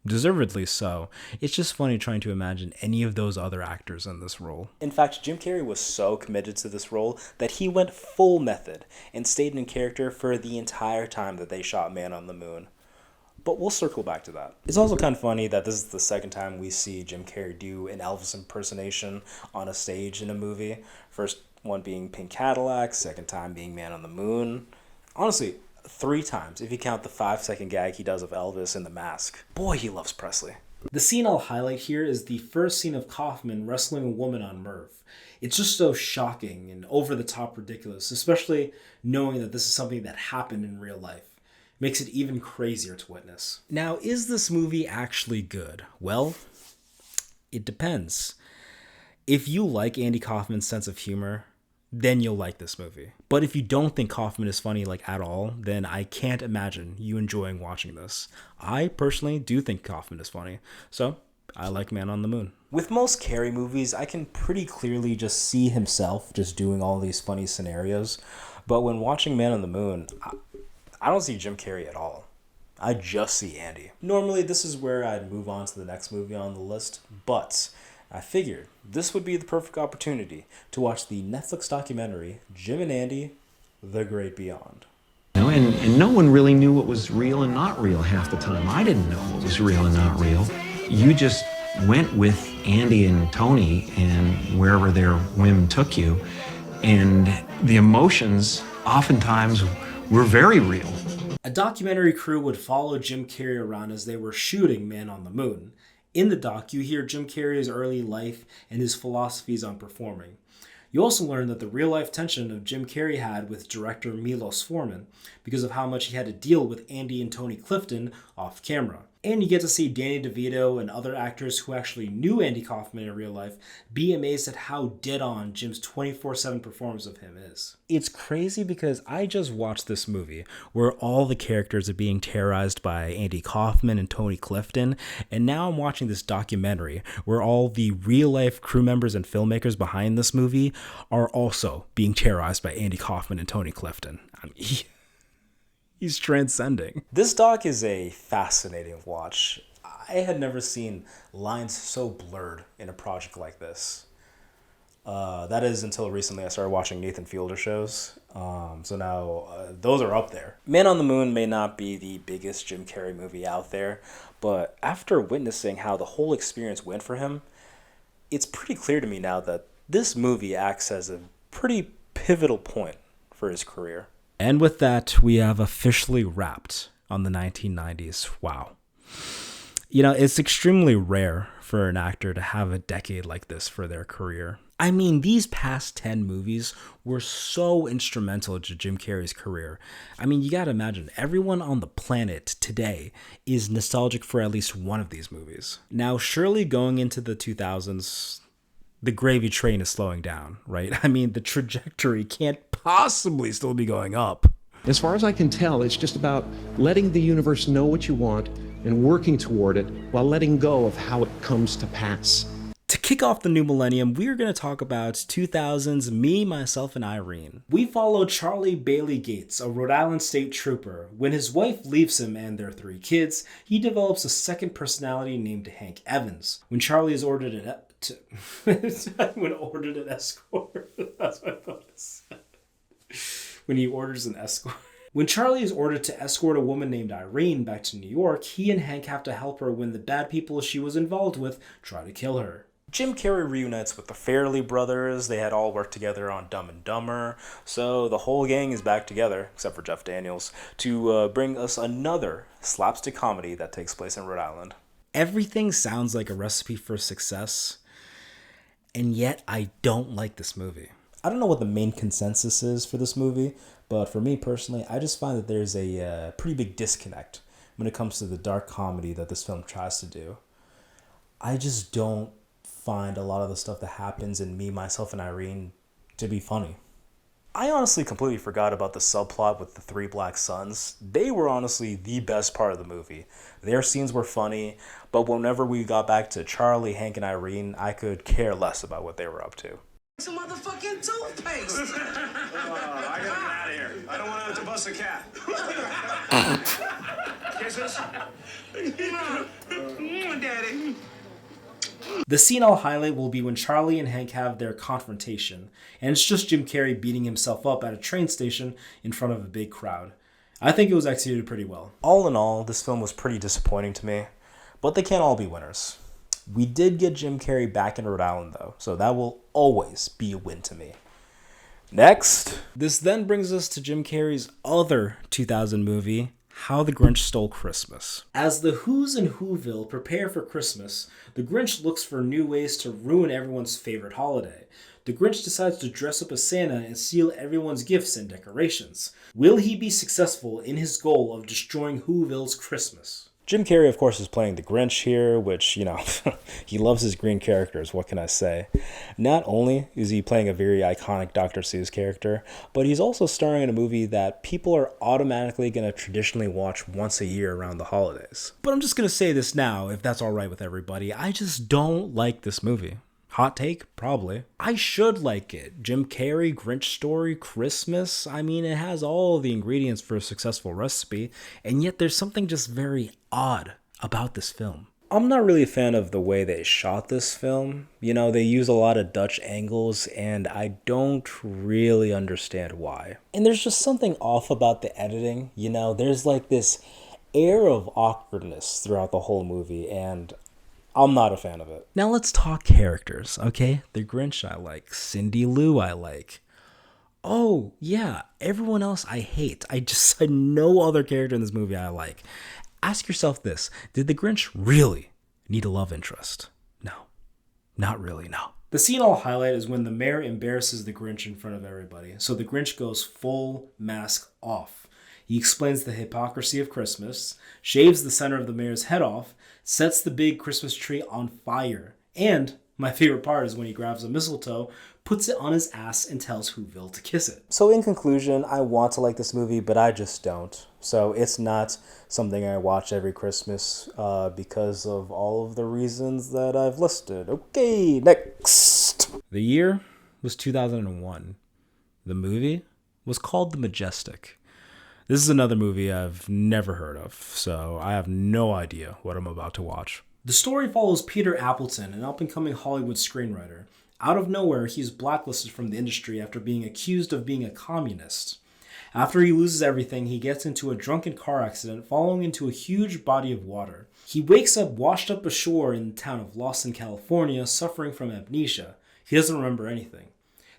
Deservedly so. It's just funny trying to imagine any of those other actors in this role. In fact, Jim Carrey was so committed to this role that he went full method and stayed in character for the entire time that they shot Man on the Moon. But we'll circle back to that. It's also kind of funny that this is the second time we see Jim Carrey do an Elvis impersonation on a stage in a movie. First one being Pink Cadillac, second time being Man on the Moon. Honestly, 3 times if you count the 5-second gag he does of Elvis in The Mask. Boy, he loves Presley. The scene I'll highlight here is the first scene of Kaufman wrestling a woman on Merv. It's just so shocking and over-the-top ridiculous, especially knowing that this is something that happened in real life. Makes it even crazier to witness. Now, is this movie actually good? Well, it depends. If you like Andy Kaufman's sense of humor, then you'll like this movie. But if you don't think Kaufman is funny at all, then I can't imagine you enjoying watching this. I personally do think Kaufman is funny, so I like Man on the Moon. With most Carrey movies, I can pretty clearly just see himself just doing all these funny scenarios, but when watching Man on the Moon, I don't see Jim Carrey at all. I just see Andy. Normally, this is where I'd move on to the next movie on the list, but I figured this would be the perfect opportunity to watch the Netflix documentary, Jim and Andy, The Great Beyond. And no one really knew what was real and not real half the time. I didn't know what was real and not real. You just went with Andy and Tony and wherever their whim took you, and the emotions oftentimes were very real. A documentary crew would follow Jim Carrey around as they were shooting Man on the Moon. In the doc, you hear Jim Carrey's early life and his philosophies on performing. You also learn that the real-life tension of Jim Carrey had with director Milos Forman because of how much he had to deal with Andy and Tony Clifton off camera. And you get to see Danny DeVito and other actors who actually knew Andy Kaufman in real life be amazed at how dead-on Jim's 24/7 performance of him is. It's crazy because I just watched this movie where all the characters are being terrorized by Andy Kaufman and Tony Clifton, and now I'm watching this documentary where all the real-life crew members and filmmakers behind this movie are also being terrorized by Andy Kaufman and Tony Clifton. I mean, he's transcending. This doc is a fascinating watch. I had never seen lines so blurred in a project like this. That is until recently I started watching Nathan Fielder shows. So now those are up there. Man on the Moon may not be the biggest Jim Carrey movie out there, but after witnessing how the whole experience went for him, it's pretty clear to me now that this movie acts as a pretty pivotal point for his career. And with that, we have officially wrapped on the 1990s. Wow. You know, it's extremely rare for an actor to have a decade like this for their career. I mean, these past 10 movies were so instrumental to Jim Carrey's career. I mean, you gotta imagine, everyone on the planet today is nostalgic for at least one of these movies. Now, surely going into the 2000s, the gravy train is slowing down, right? I mean, the trajectory can't possibly still be going up. As far as I can tell, it's just about letting the universe know what you want and working toward it while letting go of how it comes to pass. To kick off the new millennium, we're going to talk about 2000's Me, Myself, and Irene. We follow Charlie Bailey Gates, a Rhode Island state trooper. When his wife leaves him and their 3 kids, he develops a second personality named Hank Evans. When Charlie is ordered an escort, that's what I thought it said. When he orders an escort. When Charlie is ordered to escort a woman named Irene back to New York, he and Hank have to help her when the bad people she was involved with try to kill her. Jim Carrey reunites with the Farrelly brothers. They had all worked together on Dumb and Dumber, so the whole gang is back together, except for Jeff Daniels, to bring us another slapstick comedy that takes place in Rhode Island. Everything sounds like a recipe for success, and yet I don't like this movie. I don't know what the main consensus is for this movie, but for me personally, I just find that there's a pretty big disconnect when it comes to the dark comedy that this film tries to do. I just don't find a lot of the stuff that happens in Me, Myself, and Irene to be funny. I honestly completely forgot about the subplot with the 3 black sons. They were honestly the best part of the movie. Their scenes were funny, but whenever we got back to Charlie, Hank, and Irene, I could care less about what they were up to. Some motherfucking toothpaste. I gotta get out of here. I don't want to have to bust a cat. Kisses? Daddy. The scene I'll highlight will be when Charlie and Hank have their confrontation, and it's just Jim Carrey beating himself up at a train station in front of a big crowd. I think it was executed pretty well. All in all, this film was pretty disappointing to me, but they can't all be winners. We did get Jim Carrey back in Rhode Island though, so that will always be a win to me. Next! This then brings us to Jim Carrey's other 2000 movie, How the Grinch Stole Christmas. As the Who's in Whoville prepare for Christmas, the Grinch looks for new ways to ruin everyone's favorite holiday. The Grinch decides to dress up as Santa and steal everyone's gifts and decorations. Will he be successful in his goal of destroying Whoville's Christmas? Jim Carrey, of course, is playing the Grinch here, which, you know, he loves his green characters, what can I say? Not only is he playing a very iconic Dr. Seuss character, but he's also starring in a movie that people are automatically going to traditionally watch once a year around the holidays. But I'm just going to say this now, if that's all right with everybody. I just don't like this movie. Hot take? Probably. I should like it. Jim Carrey, Grinch story, Christmas. I mean, it has all the ingredients for a successful recipe, and yet there's something just very odd about this film. I'm not really a fan of the way they shot this film. You know, they use a lot of Dutch angles, and I don't really understand why. And there's just something off about the editing. You know, there's like this air of awkwardness throughout the whole movie, and I'm not a fan of it. Now let's talk characters, okay? The Grinch I like. Cindy Lou I like. Oh, yeah, everyone else I hate. I no other character in this movie I like. Ask yourself this. Did the Grinch really need a love interest? No. Not really, no. The scene I'll highlight is when the mayor embarrasses the Grinch in front of everybody. So the Grinch goes full mask off. He explains the hypocrisy of Christmas, shaves the center of the mayor's head off, sets the big Christmas tree on fire, and my favorite part is when he grabs a mistletoe, puts it on his ass, and tells Whoville to kiss it. So in conclusion, I want to like this movie, but I just don't. So it's not something I watch every Christmas because of all of the reasons that I've listed. Okay, next. The year was 2001. The movie was called The Majestic. This is another movie I've never heard of, so I have no idea what I'm about to watch. The story follows Peter Appleton, an up-and-coming Hollywood screenwriter. Out of nowhere, he's blacklisted from the industry after being accused of being a communist. After he loses everything, he gets into a drunken car accident, falling into a huge body of water. He wakes up washed up ashore in the town of Lawson, California, suffering from amnesia. He doesn't remember anything.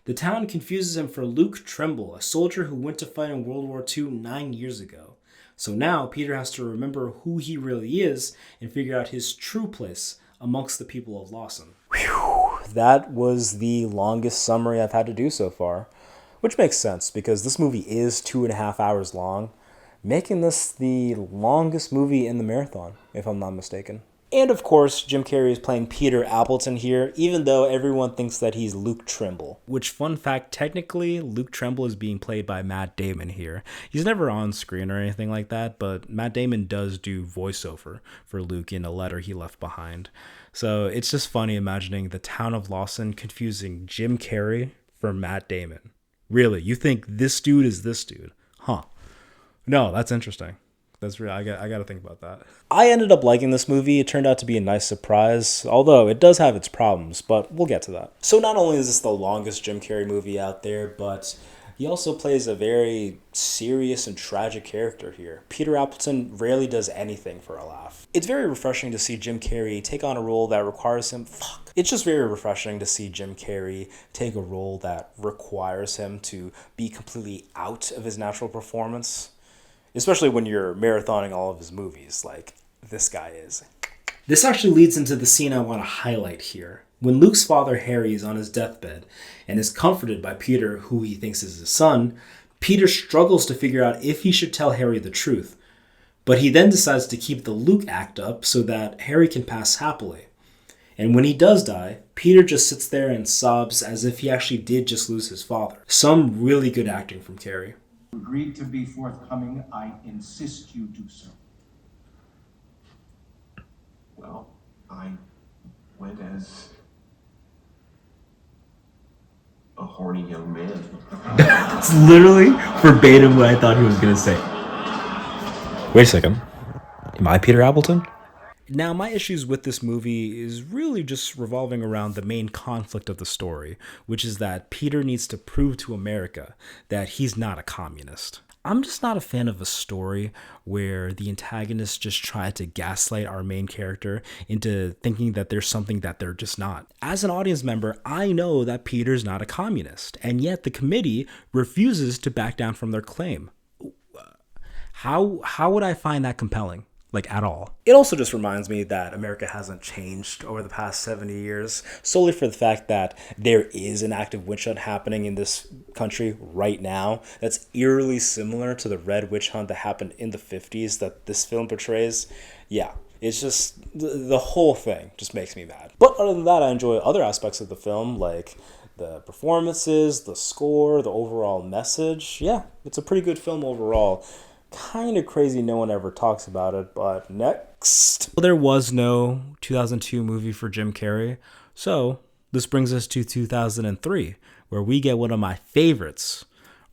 The town confuses him for Luke Trimble, a soldier who went to fight in World War II 9 years ago. So now Peter has to remember who he really is and figure out his true place amongst the people of Lawson. Whew, that was the longest summary I've had to do so far. Which makes sense, because this movie is 2.5 hours long, making this the longest movie in the marathon, if I'm not mistaken. And of course, Jim Carrey is playing Peter Appleton here, even though everyone thinks that he's Luke Trimble. Which, fun fact, technically, Luke Trimble is being played by Matt Damon here. He's never on screen or anything like that, but Matt Damon does do voiceover for Luke in A Letter He Left Behind. So it's just funny imagining the town of Lawson confusing Jim Carrey for Matt Damon. Really, you think this dude is this dude? Huh. No, that's interesting. That's real. I got to think about that. I ended up liking this movie. It turned out to be a nice surprise, although it does have its problems, but we'll get to that. So not only is this the longest Jim Carrey movie out there, but he also plays a very serious and tragic character here. Peter Appleton rarely does anything for a laugh. It's very refreshing to see Jim Carrey take on a role that requires him... It's just very refreshing to see Jim Carrey take a role that requires him to be completely out of his natural performance. Especially when you're marathoning all of his movies, like this guy is. This actually leads into the scene I want to highlight here. When Luke's father, Harry, is on his deathbed and is comforted by Peter, who he thinks is his son, Peter struggles to figure out if he should tell Harry the truth. But he then decides to keep the Luke act up so that Harry can pass happily. And when he does die, Peter just sits there and sobs as if he actually did just lose his father. Some really good acting from Carrey. Agreed to be forthcoming, I insist you do so. Well, I went as a horny young man. That's literally verbatim what I thought he was going to say. Wait a second. Am I Peter Appleton? Now, my issues with this movie is really just revolving around the main conflict of the story, which is that Peter needs to prove to America that he's not a communist. I'm just not a fan of a story where the antagonists just try to gaslight our main character into thinking that there's something that they're just not. As an audience member, I know that Peter's not a communist, and yet the committee refuses to back down from their claim. How would I find that compelling? Like, at all. It also just reminds me that America hasn't changed over the past 70 years, solely for the fact that there is an active witch hunt happening in this country right now that's eerily similar to the Red Witch Hunt that happened in the 50s that this film portrays. Yeah, it's just, the whole thing just makes me mad. But other than that, I enjoy other aspects of the film, like the performances, the score, the overall message. Yeah, it's a pretty good film overall. Kind of crazy no one ever talks about it, but next. There was no 2002 movie for Jim Carrey, so this brings us to 2003, where we get one of my favorites,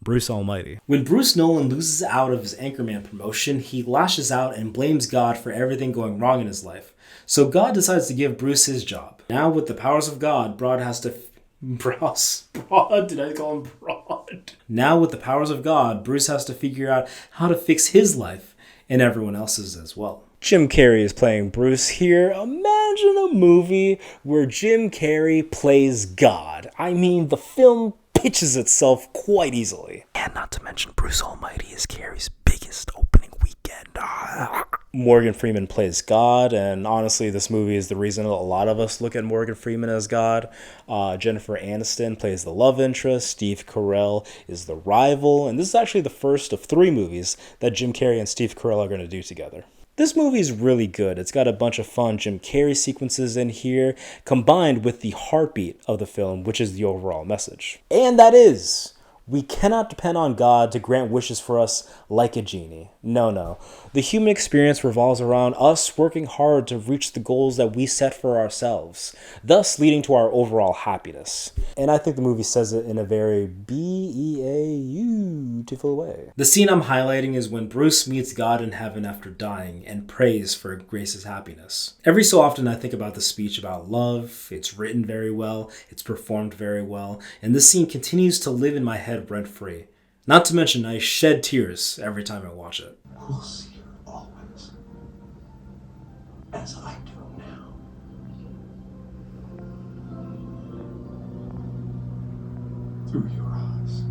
Bruce Almighty. When Bruce Nolan loses out of his Anchorman promotion, he lashes out and blames God for everything going wrong in his life. So God decides to give Bruce his job. Now with the powers of God, Broad has to... Broad? Did I call him Broad? Now with the powers of God, Bruce has to figure out how to fix his life and everyone else's as well. Jim Carrey is playing Bruce here. Imagine a movie where Jim Carrey plays God. I mean, the film pitches itself quite easily. And not to mention, Bruce Almighty is Carrey's biggest opening weekend. Morgan Freeman plays God, and honestly, this movie is the reason a lot of us look at Morgan Freeman as God. Jennifer Aniston plays the love interest. Steve Carell is the rival, and this is actually the first of 3 movies that Jim Carrey and Steve Carell are going to do together. This movie is really good. It's got a bunch of fun Jim Carrey sequences in here, combined with the heartbeat of the film, which is the overall message. And that is We cannot depend on God to grant wishes for us like a genie. No. The human experience revolves around us working hard to reach the goals that we set for ourselves, thus leading to our overall happiness. And I think the movie says it in a very beautiful way. The scene I'm highlighting is when Bruce meets God in heaven after dying and prays for Grace's happiness. Every so often I think about the speech about love. It's written very well, it's performed very well, and this scene continues to live in my head rent-free. Not to mention, I shed tears every time I watch it. We'll see her always, as I do now. Through your eyes.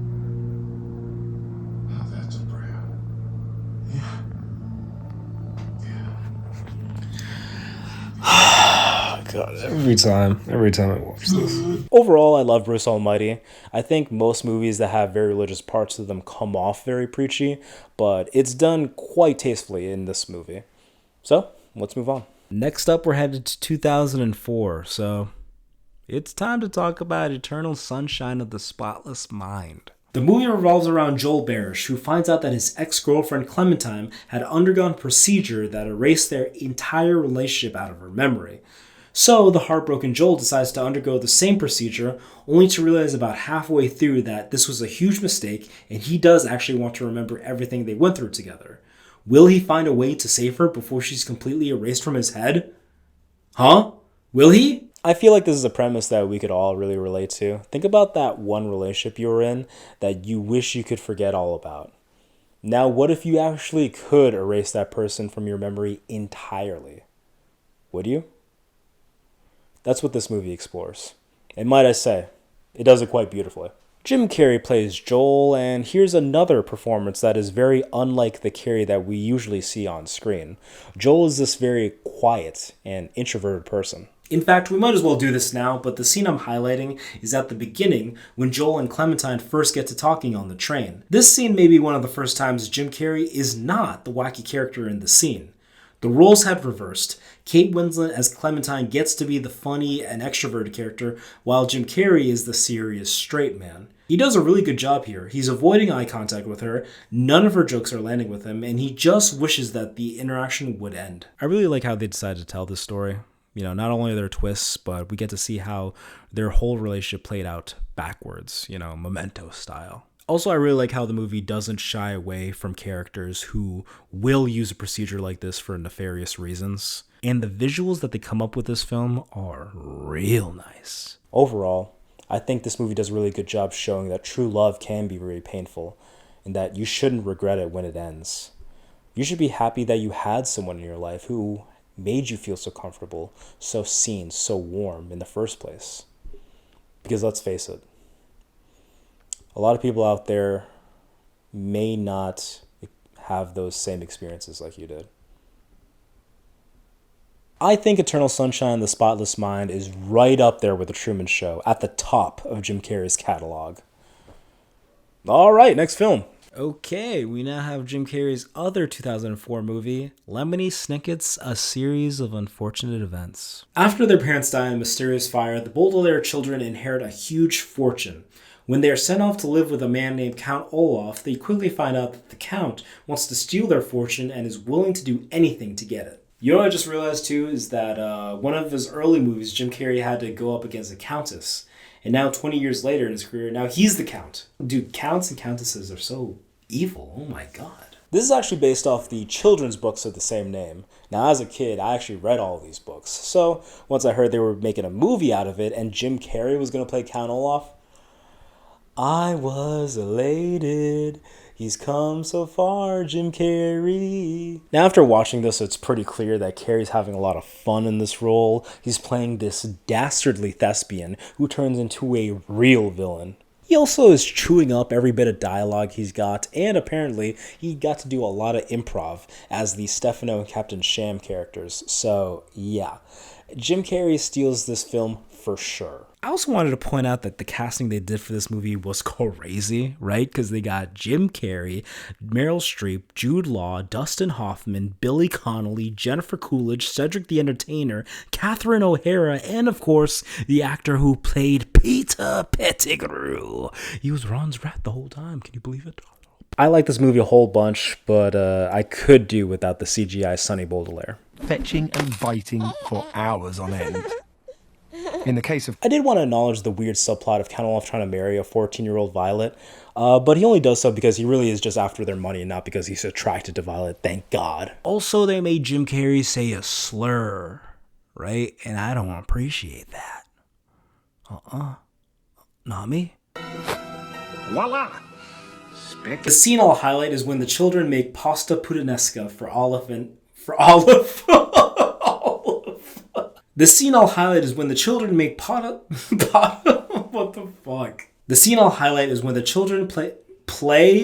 Now that's a prayer. Yeah. God, every time I watch this. Overall, I love Bruce Almighty. I think most movies that have very religious parts to them come off very preachy, but it's done quite tastefully in this movie. So, let's move on. Next up, we're headed to 2004, so it's time to talk about Eternal Sunshine of the Spotless Mind. The movie revolves around Joel Birch, who finds out that his ex-girlfriend Clementine had undergone a procedure that erased their entire relationship out of her memory. So the heartbroken Joel decides to undergo the same procedure, only to realize about halfway through that this was a huge mistake and he does actually want to remember everything they went through together. Will he find a way to save her before she's completely erased from his head? Huh? Will he? I feel like this is a premise that we could all really relate to. Think about that one relationship you were in that you wish you could forget all about. Now, what if you actually could erase that person from your memory entirely? Would you? That's what this movie explores. And might I say, it does it quite beautifully. Jim Carrey plays Joel, and here's another performance that is very unlike the Carrey that we usually see on screen. Joel is this very quiet and introverted person. In fact, we might as well do this now, but the scene I'm highlighting is at the beginning when Joel and Clementine first get to talking on the train. This scene may be one of the first times Jim Carrey is not the wacky character in the scene. The roles have reversed. Kate Winslet as Clementine gets to be the funny and extroverted character, while Jim Carrey is the serious straight man. He does a really good job here. He's avoiding eye contact with her, none of her jokes are landing with him, and he just wishes that the interaction would end. I really like how they decided to tell this story. You know, not only are there twists, but we get to see how their whole relationship played out backwards, you know, Memento style. Also, I really like how the movie doesn't shy away from characters who will use a procedure like this for nefarious reasons. And the visuals that they come up with this film are real nice. Overall, I think this movie does a really good job showing that true love can be very painful and that you shouldn't regret it when it ends. You should be happy that you had someone in your life who made you feel so comfortable, so seen, so warm in the first place. Because let's face it, a lot of people out there may not have those same experiences like you did. I think Eternal Sunshine of the Spotless Mind is right up there with The Truman Show, at the top of Jim Carrey's catalog. All right, next film. Okay, we now have Jim Carrey's other 2004 movie, Lemony Snicket's A Series of Unfortunate Events. After their parents die in a mysterious fire, the Baudelaire children inherit a huge fortune. When they are sent off to live with a man named Count Olaf, they quickly find out that the Count wants to steal their fortune and is willing to do anything to get it. You know what I just realized too is that one of his early movies, Jim Carrey had to go up against a countess. And now 20 years later in his career, now he's the Count. Dude, counts and countesses are so evil. Oh my god. This is actually based off the children's books of the same name. Now, as a kid, I actually read all of these books. So once I heard they were making a movie out of it and Jim Carrey was going to play Count Olaf, I was elated. He's come so far, Jim Carrey. Now, after watching this, it's pretty clear that Carrey's having a lot of fun in this role. He's playing this dastardly thespian who turns into a real villain. He also is chewing up every bit of dialogue he's got, and apparently he got to do a lot of improv as the Stefano and Captain Sham characters. So, yeah. Jim Carrey steals this film for sure. I also wanted to point out that the casting they did for this movie was crazy, right? Because they got Jim Carrey, Meryl Streep, Jude Law, Dustin Hoffman, Billy Connolly, Jennifer Coolidge, Cedric the Entertainer, Catherine O'Hara, and of course, the actor who played Peter Pettigrew. He was Ron's rat the whole time. Can you believe it? I like this movie a whole bunch, but I could do without the CGI Sonny Baudelaire. Fetching and biting for hours on end. In the case of... I did want to acknowledge the weird subplot of Count Olaf trying to marry a 14-year-old Violet, but he only does so because he really is just after their money and not because he's attracted to Violet, thank God. Also, they made Jim Carrey say a slur, right? And I don't appreciate that. Not me. Voila! The scene I'll highlight is when the children make pasta puttanesca for Olive. The scene I'll highlight is when the children make what the fuck? The scene I'll highlight is when the children play.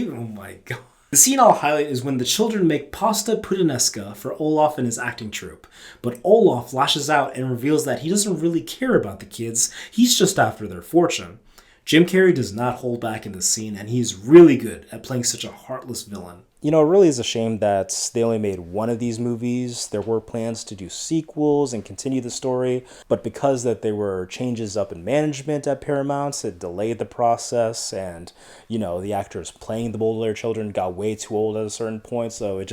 Oh my god. The scene I'll highlight is when the children make pasta puttanesca for Olaf and his acting troupe. But Olaf lashes out and reveals that he doesn't really care about the kids. He's just after their fortune. Jim Carrey does not hold back in this scene, and he's really good at playing such a heartless villain. You know, it really is a shame that they only made one of these movies. There were plans to do sequels and continue the story, but because that there were changes up in management at Paramount, it delayed the process, and, you know, the actors playing the Baudelaire children got way too old at a certain point, so it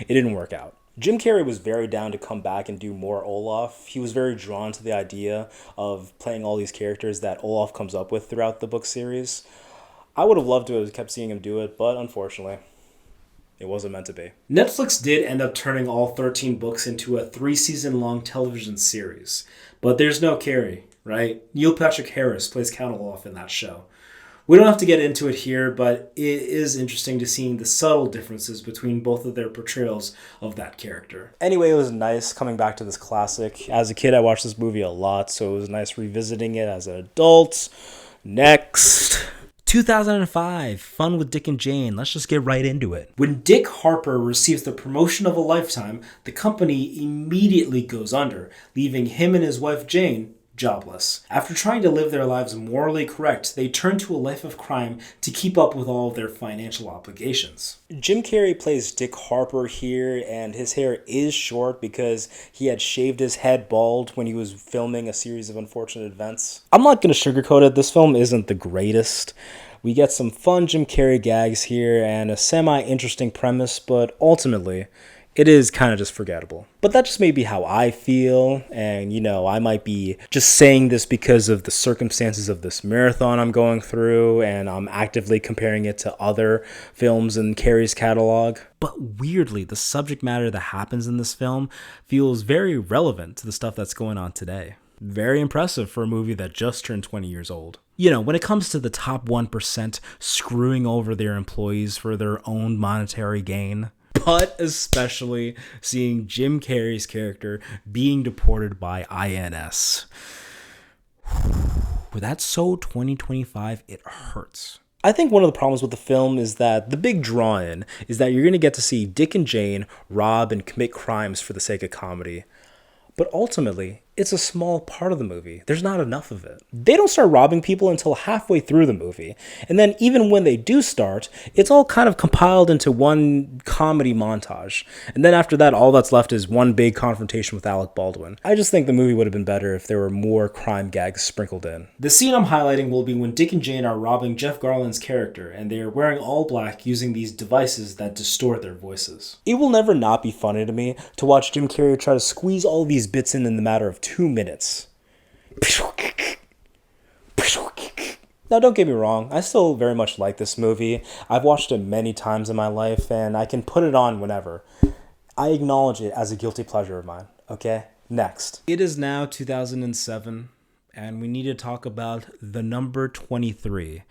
didn't work out. Jim Carrey was very down to come back and do more Olaf. He was very drawn to the idea of playing all these characters that Olaf comes up with throughout the book series. I would have loved to have kept seeing him do it, but unfortunately, it wasn't meant to be. Netflix did end up turning all 13 books into a 3-season-long television series, but there's no Carrey, right? Neil Patrick Harris plays Count Olaf in that show. We don't have to get into it here, but it is interesting to see the subtle differences between both of their portrayals of that character. Anyway, it was nice coming back to this classic. As a kid, I watched this movie a lot, so it was nice revisiting it as an adult. Next. 2005, Fun with Dick and Jane. Let's just get right into it. When Dick Harper receives the promotion of a lifetime, the company immediately goes under, leaving him and his wife Jane jobless. After trying to live their lives morally correct, they turn to a life of crime to keep up with all of their financial obligations. Jim Carrey plays Dick Harper here, and his hair is short because he had shaved his head bald when he was filming A Series of Unfortunate Events. I'm not going to sugarcoat it, this film isn't the greatest. We get some fun Jim Carrey gags here and a semi-interesting premise, but ultimately, it is kind of just forgettable. But that just may be how I feel, and you know, I might be just saying this because of the circumstances of this marathon I'm going through, and I'm actively comparing it to other films in Carrey's catalog. But weirdly, the subject matter that happens in this film feels very relevant to the stuff that's going on today. Very impressive for a movie that just turned 20 years old. You know, when it comes to the top 1% screwing over their employees for their own monetary gain, but especially seeing Jim Carrey's character being deported by INS. That's so 2025, it hurts. I think one of the problems with the film is that the big draw-in is that you're going to get to see Dick and Jane rob and commit crimes for the sake of comedy. But ultimately, it's a small part of the movie. There's not enough of it. They don't start robbing people until halfway through the movie. And then even when they do start, it's all kind of compiled into one comedy montage. And then after that, all that's left is one big confrontation with Alec Baldwin. I just think the movie would have been better if there were more crime gags sprinkled in. The scene I'm highlighting will be when Dick and Jane are robbing Jeff Garlin's character, and they are wearing all black using these devices that distort their voices. It will never not be funny to me to watch Jim Carrey try to squeeze all these bits in the matter of 2 minutes. Now, don't get me wrong, I still very much like this movie. I've watched it many times in my life, and I can put it on whenever. I acknowledge it as a guilty pleasure of mine, okay? Next. It is now 2007, and we need to talk about The Number 23.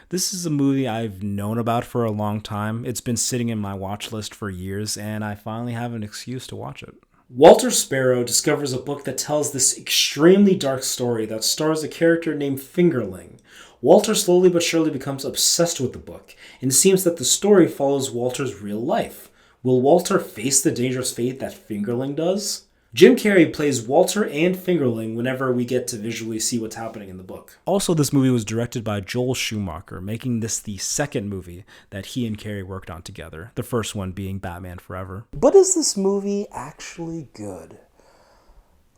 This is a movie I've known about for a long time. It's been sitting in my watch list for years, and I finally have an excuse to watch it. Walter Sparrow discovers a book that tells this extremely dark story that stars a character named Fingerling. Walter slowly but surely becomes obsessed with the book, and it seems that the story follows Walter's real life. Will Walter face the dangerous fate that Fingerling does? Jim Carrey plays Walter and Fingerling whenever we get to visually see what's happening in the book. Also, this movie was directed by Joel Schumacher, making this the second movie that he and Carrey worked on together, the first one being Batman Forever. But is this movie actually good?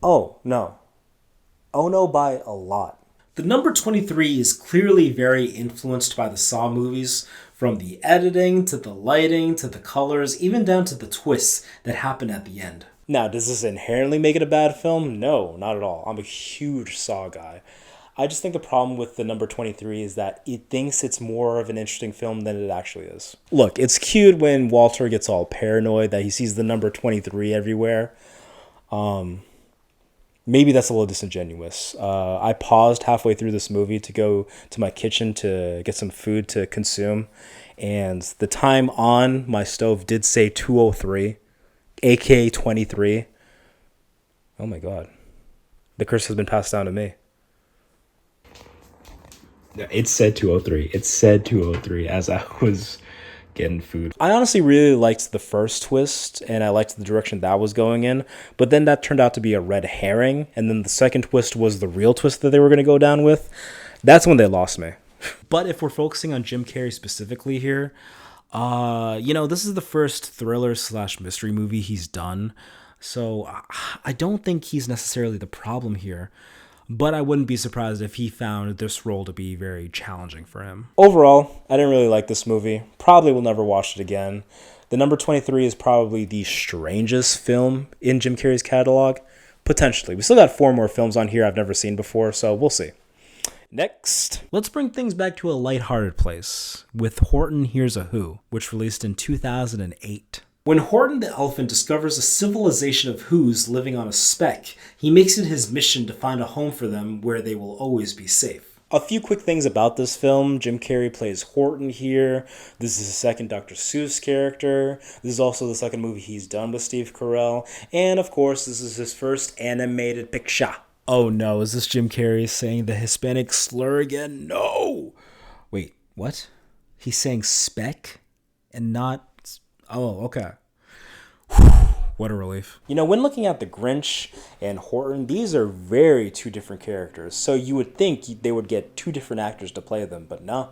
Oh, no. Oh, no, by a lot. The number 23 is clearly very influenced by the Saw movies, from the editing, to the lighting, to the colors, even down to the twists that happen at the end. Now, does this inherently make it a bad film? No, not at all. I'm a huge Saw guy. I just think the problem with the number 23 is that it thinks it's more of an interesting film than it actually is. Look, it's cute when Walter gets all paranoid that he sees the number 23 everywhere. Maybe that's a little disingenuous. I paused halfway through this movie to go to my kitchen to get some food to consume, and the time on my stove did say 2:03. aka 23. Oh my god. The curse has been passed down to me. It said 2:03. It said 2:03 as I was getting food. I honestly really liked the first twist, and I liked the direction that was going in, but then that turned out to be a red herring, and then the second twist was the real twist that they were going to go down with. That's when they lost me. But if we're focusing on Jim Carrey specifically here, this is the first thriller/mystery movie he's done, so I don't think he's necessarily the problem here, but I wouldn't be surprised if he found this role to be very challenging for him. Overall, I didn't really like this movie. Probably will never watch it again. The number 23 is probably the strangest film in Jim Carrey's catalog. Potentially. We still got 4 more films on here I've never seen before, so we'll see. Next, let's bring things back to a lighthearted place with Horton Hears a Who, which released in 2008. When Horton the elephant discovers a civilization of Whos living on a speck, he makes it his mission to find a home for them where they will always be safe. A few quick things about this film. Jim Carrey plays Horton here. This is his second Dr. Seuss character. This is also the second movie he's done with Steve Carell. And of course, this is his first animated picture. Oh no, is this Jim Carrey saying the Hispanic slur again? No! Wait, what? He's saying speck and not... Oh, okay. What a relief. When looking at the Grinch and Horton, these are very 2 different characters. So you would think they would get 2 different actors to play them, but no.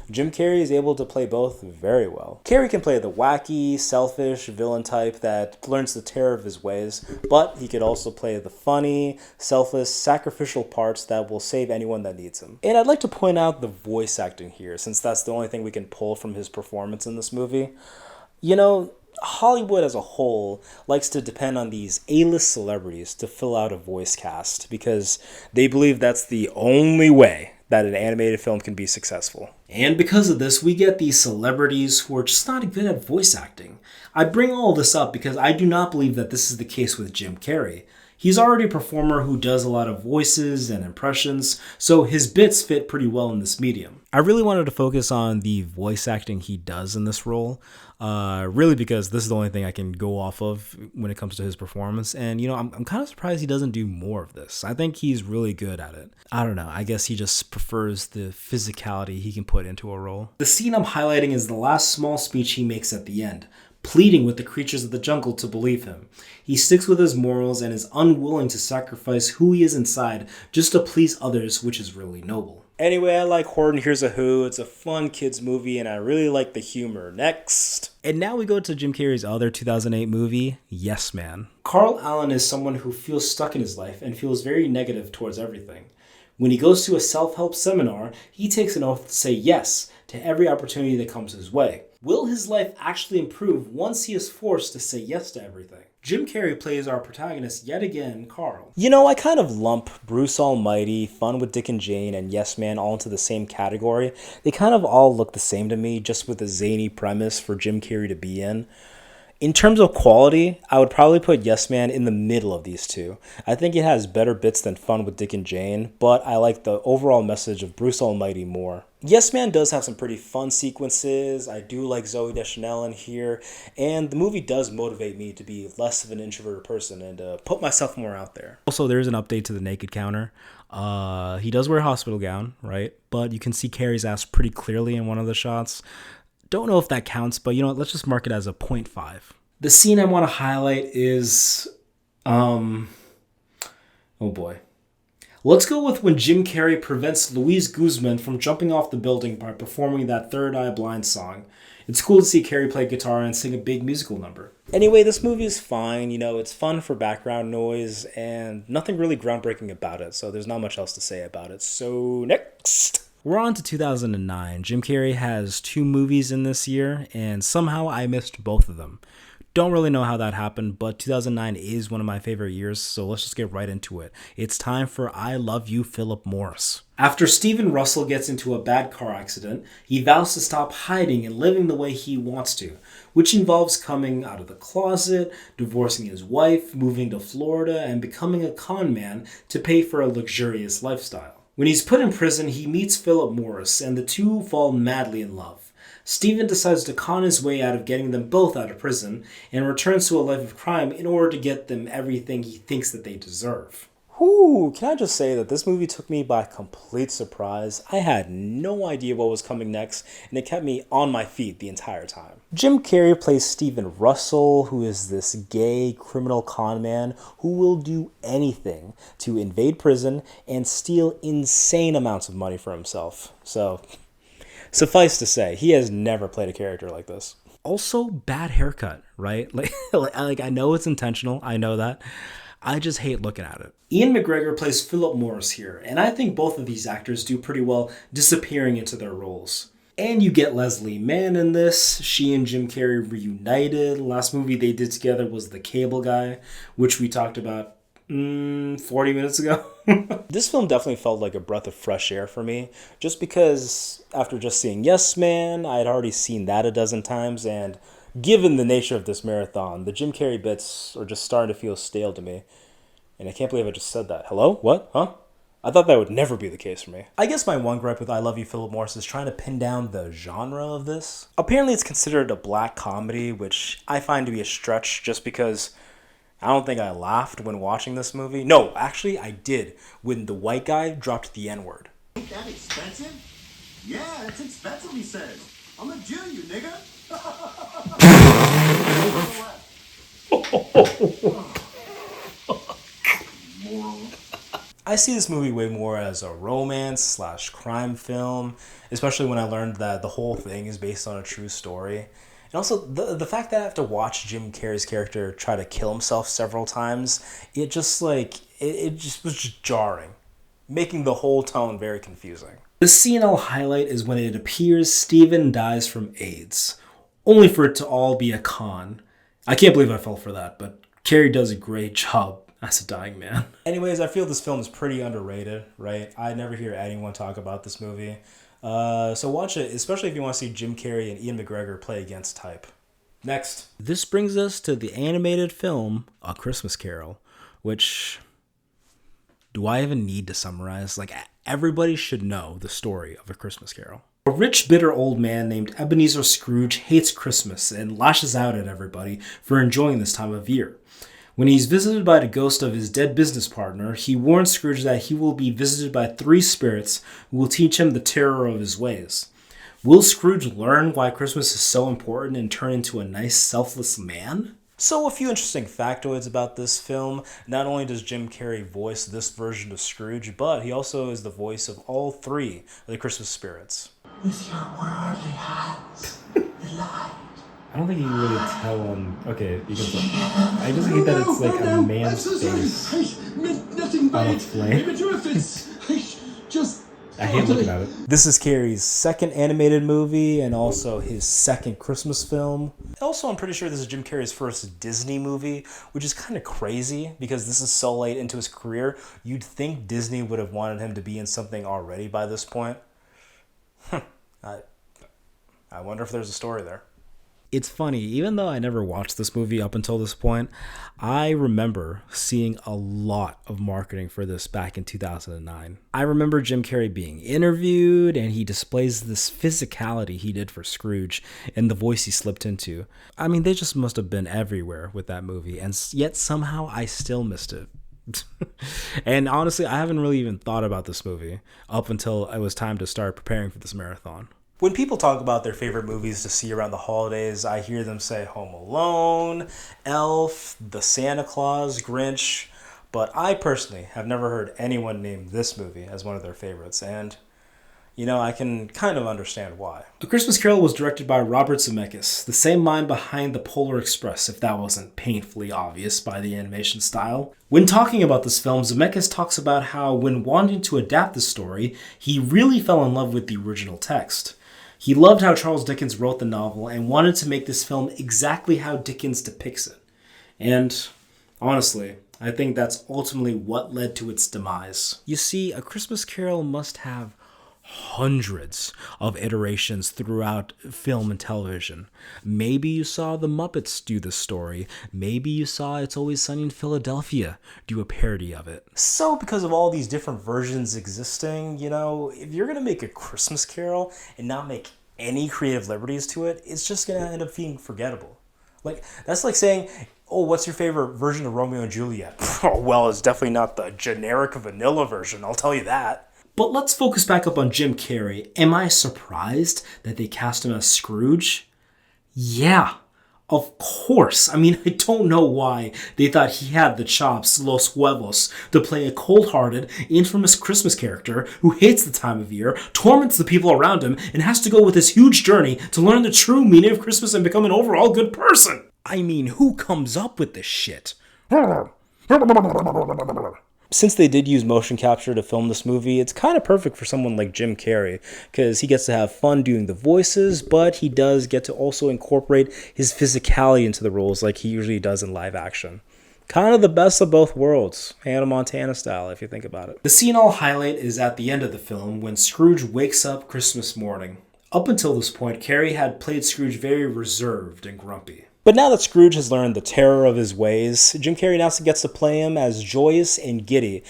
Jim Carrey is able to play both very well. Carrey can play the wacky, selfish villain type that learns the terror of his ways, but he could also play the funny, selfless, sacrificial parts that will save anyone that needs him. And I'd like to point out the voice acting here, since that's the only thing we can pull from his performance in this movie. Hollywood as a whole likes to depend on these A-list celebrities to fill out a voice cast because they believe that's the only way that an animated film can be successful. And because of this, we get these celebrities who are just not good at voice acting. I bring all this up because I do not believe that this is the case with Jim Carrey. He's already a performer who does a lot of voices and impressions, so his bits fit pretty well in this medium. I really wanted to focus on the voice acting he does in this role, really because this is the only thing I can go off of when it comes to his performance, and I'm kind of surprised he doesn't do more of this. I think he's really good at it. I don't know, I guess he just prefers the physicality he can put into a role. The scene I'm highlighting is the last small speech he makes at the end, pleading with the creatures of the jungle to believe him. He sticks with his morals and is unwilling to sacrifice who he is inside just to please others, which is really noble. Anyway, I like Horton Hears a Who. It's a fun kids movie and I really like the humor. Next. And now we go to Jim Carrey's other 2008 movie, Yes Man. Carl Allen is someone who feels stuck in his life and feels very negative towards everything. When he goes to a self-help seminar, he takes an oath to say yes to every opportunity that comes his way. Will his life actually improve once he is forced to say yes to everything? Jim Carrey plays our protagonist yet again, Carl. I kind of lump Bruce Almighty, Fun with Dick and Jane, and Yes Man all into the same category. They kind of all look the same to me, just with a zany premise for Jim Carrey to be in. In terms of quality, I would probably put Yes Man in the middle of these two. I think it has better bits than Fun with Dick and Jane, but I like the overall message of Bruce Almighty more. Yes Man does have some pretty fun sequences. I do like Zooey Deschanel in here, and the movie does motivate me to be less of an introverted person and put myself more out there. Also, there's an update to the naked counter. He does wear a hospital gown, right? But you can see Carrey's ass pretty clearly in one of the shots. Don't know if that counts, but let's just mark it as a 0.5. The scene I want to highlight is Oh boy. Let's go with when Jim Carrey prevents Luis Guzman from jumping off the building by performing that Third Eye Blind song. It's cool to see Carrey play guitar and sing a big musical number. Anyway, this movie is fine. You know, it's fun for background noise and nothing really groundbreaking about it, so there's not much else to say about it. So, next! We're on to 2009. Jim Carrey has 2 movies in this year, and somehow I missed both of them. Don't really know how that happened, but 2009 is one of my favorite years, so let's just get right into it. It's time for I Love You, Phillip Morris. After Steven Russell gets into a bad car accident, he vows to stop hiding and living the way he wants to, which involves coming out of the closet, divorcing his wife, moving to Florida, and becoming a con man to pay for a luxurious lifestyle. When he's put in prison, he meets Phillip Morris, and the two fall madly in love. Steven decides to con his way out of getting them both out of prison and returns to a life of crime in order to get them everything he thinks that they deserve. Whew, can I just say that this movie took me by complete surprise. I had no idea what was coming next, and it kept me on my feet the entire time. Jim Carrey plays Steven Russell, who is this gay criminal con man who will do anything to invade prison and steal insane amounts of money for himself. So, suffice to say, he has never played a character like this. Also, bad haircut, right? Like I know it's intentional, I know that. I just hate looking at it. Ian McGregor plays Phillip Morris here, and I think both of these actors do pretty well disappearing into their roles. And you get Leslie Mann in this. She and Jim Carrey reunited. Last movie they did together was The Cable Guy, which we talked about 40 minutes ago. This film definitely felt like a breath of fresh air for me, just because after just seeing Yes Man, I had already seen that a dozen times, and given the nature of this marathon, the Jim Carrey bits are just starting to feel stale to me. And I can't believe I just said that. Hello? What? Huh? I thought that would never be the case for me. I guess my one gripe with I Love You, Phillip Morris is trying to pin down the genre of this. Apparently it's considered a black comedy, which I find to be a stretch just because I don't think I laughed when watching this movie. No, actually I did when the white guy dropped the N-word. Ain't that expensive? Yeah, it's expensive, he says. I'm a Jew, you nigga. I see this movie way more as a romance/crime film, especially when I learned that the whole thing is based on a true story. And also, the fact that I have to watch Jim Carrey's character try to kill himself several times, it just was just jarring, making the whole tone very confusing. The scene I'll highlight is when it appears Steven dies from AIDS, only for it to all be a con. I can't believe I fell for that, but Carrey does a great job as a dying man. Anyways, I feel this film is pretty underrated, right? I never hear anyone talk about this movie. So watch it, especially if you want to see Jim Carrey and Ian McGregor play against type. Next. This brings us to the animated film A Christmas Carol, which, do I even need to summarize? Like, everybody should know the story of A Christmas Carol. A rich, bitter old man named Ebenezer Scrooge hates Christmas and lashes out at everybody for enjoying this time of year. When he's visited by the ghost of his dead business partner, he warns Scrooge that he will be visited by 3 spirits who will teach him the terror of his ways. Will Scrooge learn why Christmas is so important and turn into a nice, selfless man? So a few interesting factoids about this film. Not only does Jim Carrey voice this version of Scrooge, but he also is the voice of all 3 of the Christmas spirits. With your worldly hands, the light. I don't think you can really tell on... Okay, you can tell. I just hate that it's like a man's face on a flame. I hate looking at it. This is Carrey's second animated movie and also his second Christmas film. Also, I'm pretty sure this is Jim Carrey's first Disney movie, which is kind of crazy because this is so late into his career. You'd think Disney would have wanted him to be in something already by this point. I wonder if there's a story there. It's funny, even though I never watched this movie up until this point, I remember seeing a lot of marketing for this back in 2009. I remember Jim Carrey being interviewed, and he displays this physicality he did for Scrooge and the voice he slipped into. I mean, they just must have been everywhere with that movie, and yet somehow I still missed it. And honestly, I haven't really even thought about this movie up until it was time to start preparing for this marathon. When people talk about their favorite movies to see around the holidays, I hear them say Home Alone, Elf, The Santa Claus, Grinch, but I personally have never heard anyone name this movie as one of their favorites, and I can kind of understand why. A Christmas Carol was directed by Robert Zemeckis, the same mind behind The Polar Express, if that wasn't painfully obvious by the animation style. When talking about this film, Zemeckis talks about how when wanting to adapt the story, he really fell in love with the original text. He loved how Charles Dickens wrote the novel and wanted to make this film exactly how Dickens depicts it. And honestly, I think that's ultimately what led to its demise. You see, A Christmas Carol must have hundreds of iterations throughout film and television. Maybe you saw the Muppets do this story. Maybe you saw It's Always Sunny in Philadelphia do a parody of it. So because of all these different versions existing, if you're going to make A Christmas Carol and not make any creative liberties to it, it's just going to end up being forgettable. That's like saying, oh, what's your favorite version of Romeo and Juliet? Oh, well, it's definitely not the generic vanilla version, I'll tell you that. But let's focus back up on Jim Carrey. Am I surprised that they cast him as Scrooge? Yeah, of course. I don't know why they thought he had the chops, los huevos, to play a cold-hearted, infamous Christmas character who hates the time of year, torments the people around him, and has to go with this huge journey to learn the true meaning of Christmas and become an overall good person. Who comes up with this shit? Since they did use motion capture to film this movie, it's kind of perfect for someone like Jim Carrey, because he gets to have fun doing the voices, but he does get to also incorporate his physicality into the roles like he usually does in live action. Kind of the best of both worlds, Hannah Montana style, if you think about it. The scene I'll highlight is at the end of the film, when Scrooge wakes up Christmas morning. Up until this point, Carrey had played Scrooge very reserved and grumpy. But now that Scrooge has learned the terror of his ways, Jim Carrey now gets to play him as joyous and giddy.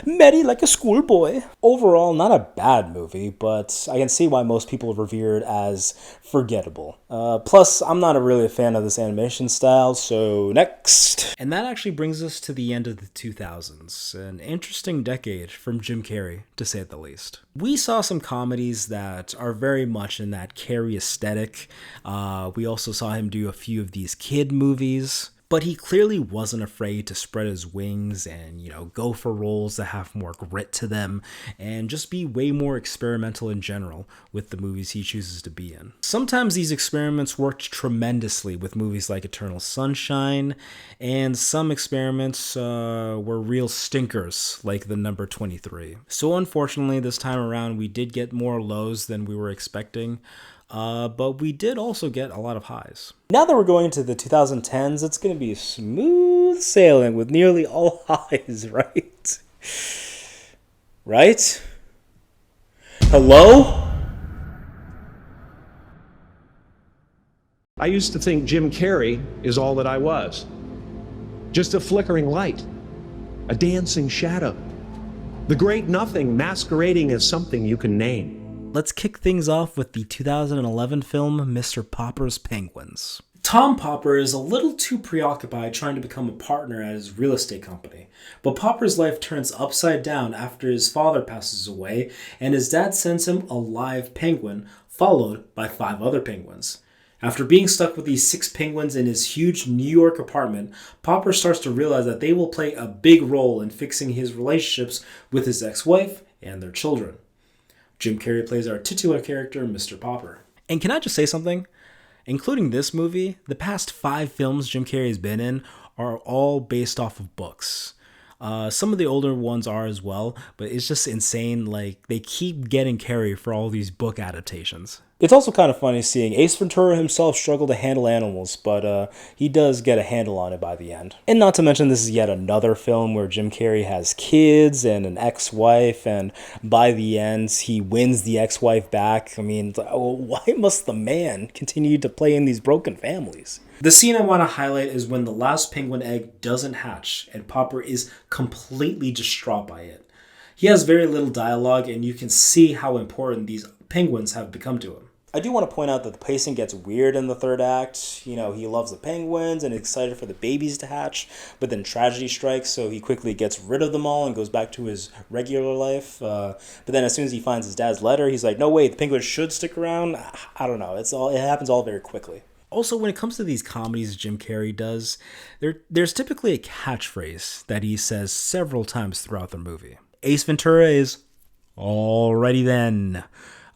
Merry like a schoolboy. Overall, not a bad movie, but I can see why most people revere it as forgettable. Plus, I'm not really a fan of this animation style, so next. And that actually brings us to the end of the 2000s. An interesting decade from Jim Carrey, to say the least. We saw some comedies that are very much in that Carrey aesthetic. We also saw him do a few of these kid movies, but he clearly wasn't afraid to spread his wings and, go for roles that have more grit to them and just be way more experimental in general with the movies he chooses to be in. Sometimes these experiments worked tremendously with movies like Eternal Sunshine, and some experiments were real stinkers like The Number 23. So unfortunately, this time around, we did get more lows than we were expecting. But we did also get a lot of highs. Now that we're going into the 2010s, it's going to be smooth sailing with nearly all highs, right? Right? Hello? I used to think Jim Carrey is all that I was. Just a flickering light, a dancing shadow, the great nothing masquerading as something you can name. Let's kick things off with the 2011 film Mr. Popper's Penguins. Tom Popper is a little too preoccupied trying to become a partner at his real estate company, but Popper's life turns upside down after his father passes away and his dad sends him a live penguin, followed by 5 other penguins. After being stuck with these 6 penguins in his huge New York apartment, Popper starts to realize that they will play a big role in fixing his relationships with his ex-wife and their children. Jim Carrey plays our titular character, Mr. Popper. And can I just say something? Including this movie, the past 5 films Jim Carrey has been in are all based off of books. Some of the older ones are as well, but it's just insane. They keep getting Carrey for all these book adaptations. It's also kind of funny seeing Ace Ventura himself struggle to handle animals, but he does get a handle on it by the end. And not to mention, this is yet another film where Jim Carrey has kids and an ex-wife, and by the end, he wins the ex-wife back. Why must the man continue to play in these broken families? The scene I want to highlight is when the last penguin egg doesn't hatch, and Popper is completely distraught by it. He has very little dialogue, and you can see how important these penguins have become to him. I do want to point out that the pacing gets weird in the third act. You know, he loves the penguins and is excited for the babies to hatch, but then tragedy strikes, so he quickly gets rid of them all and goes back to his regular life. But then as soon as he finds his dad's letter, he's like, no, wait, the penguins should stick around. I don't know. It happens all very quickly. Also, when it comes to these comedies Jim Carrey does, there's typically a catchphrase that he says several times throughout the movie. Ace Ventura is, alrighty then.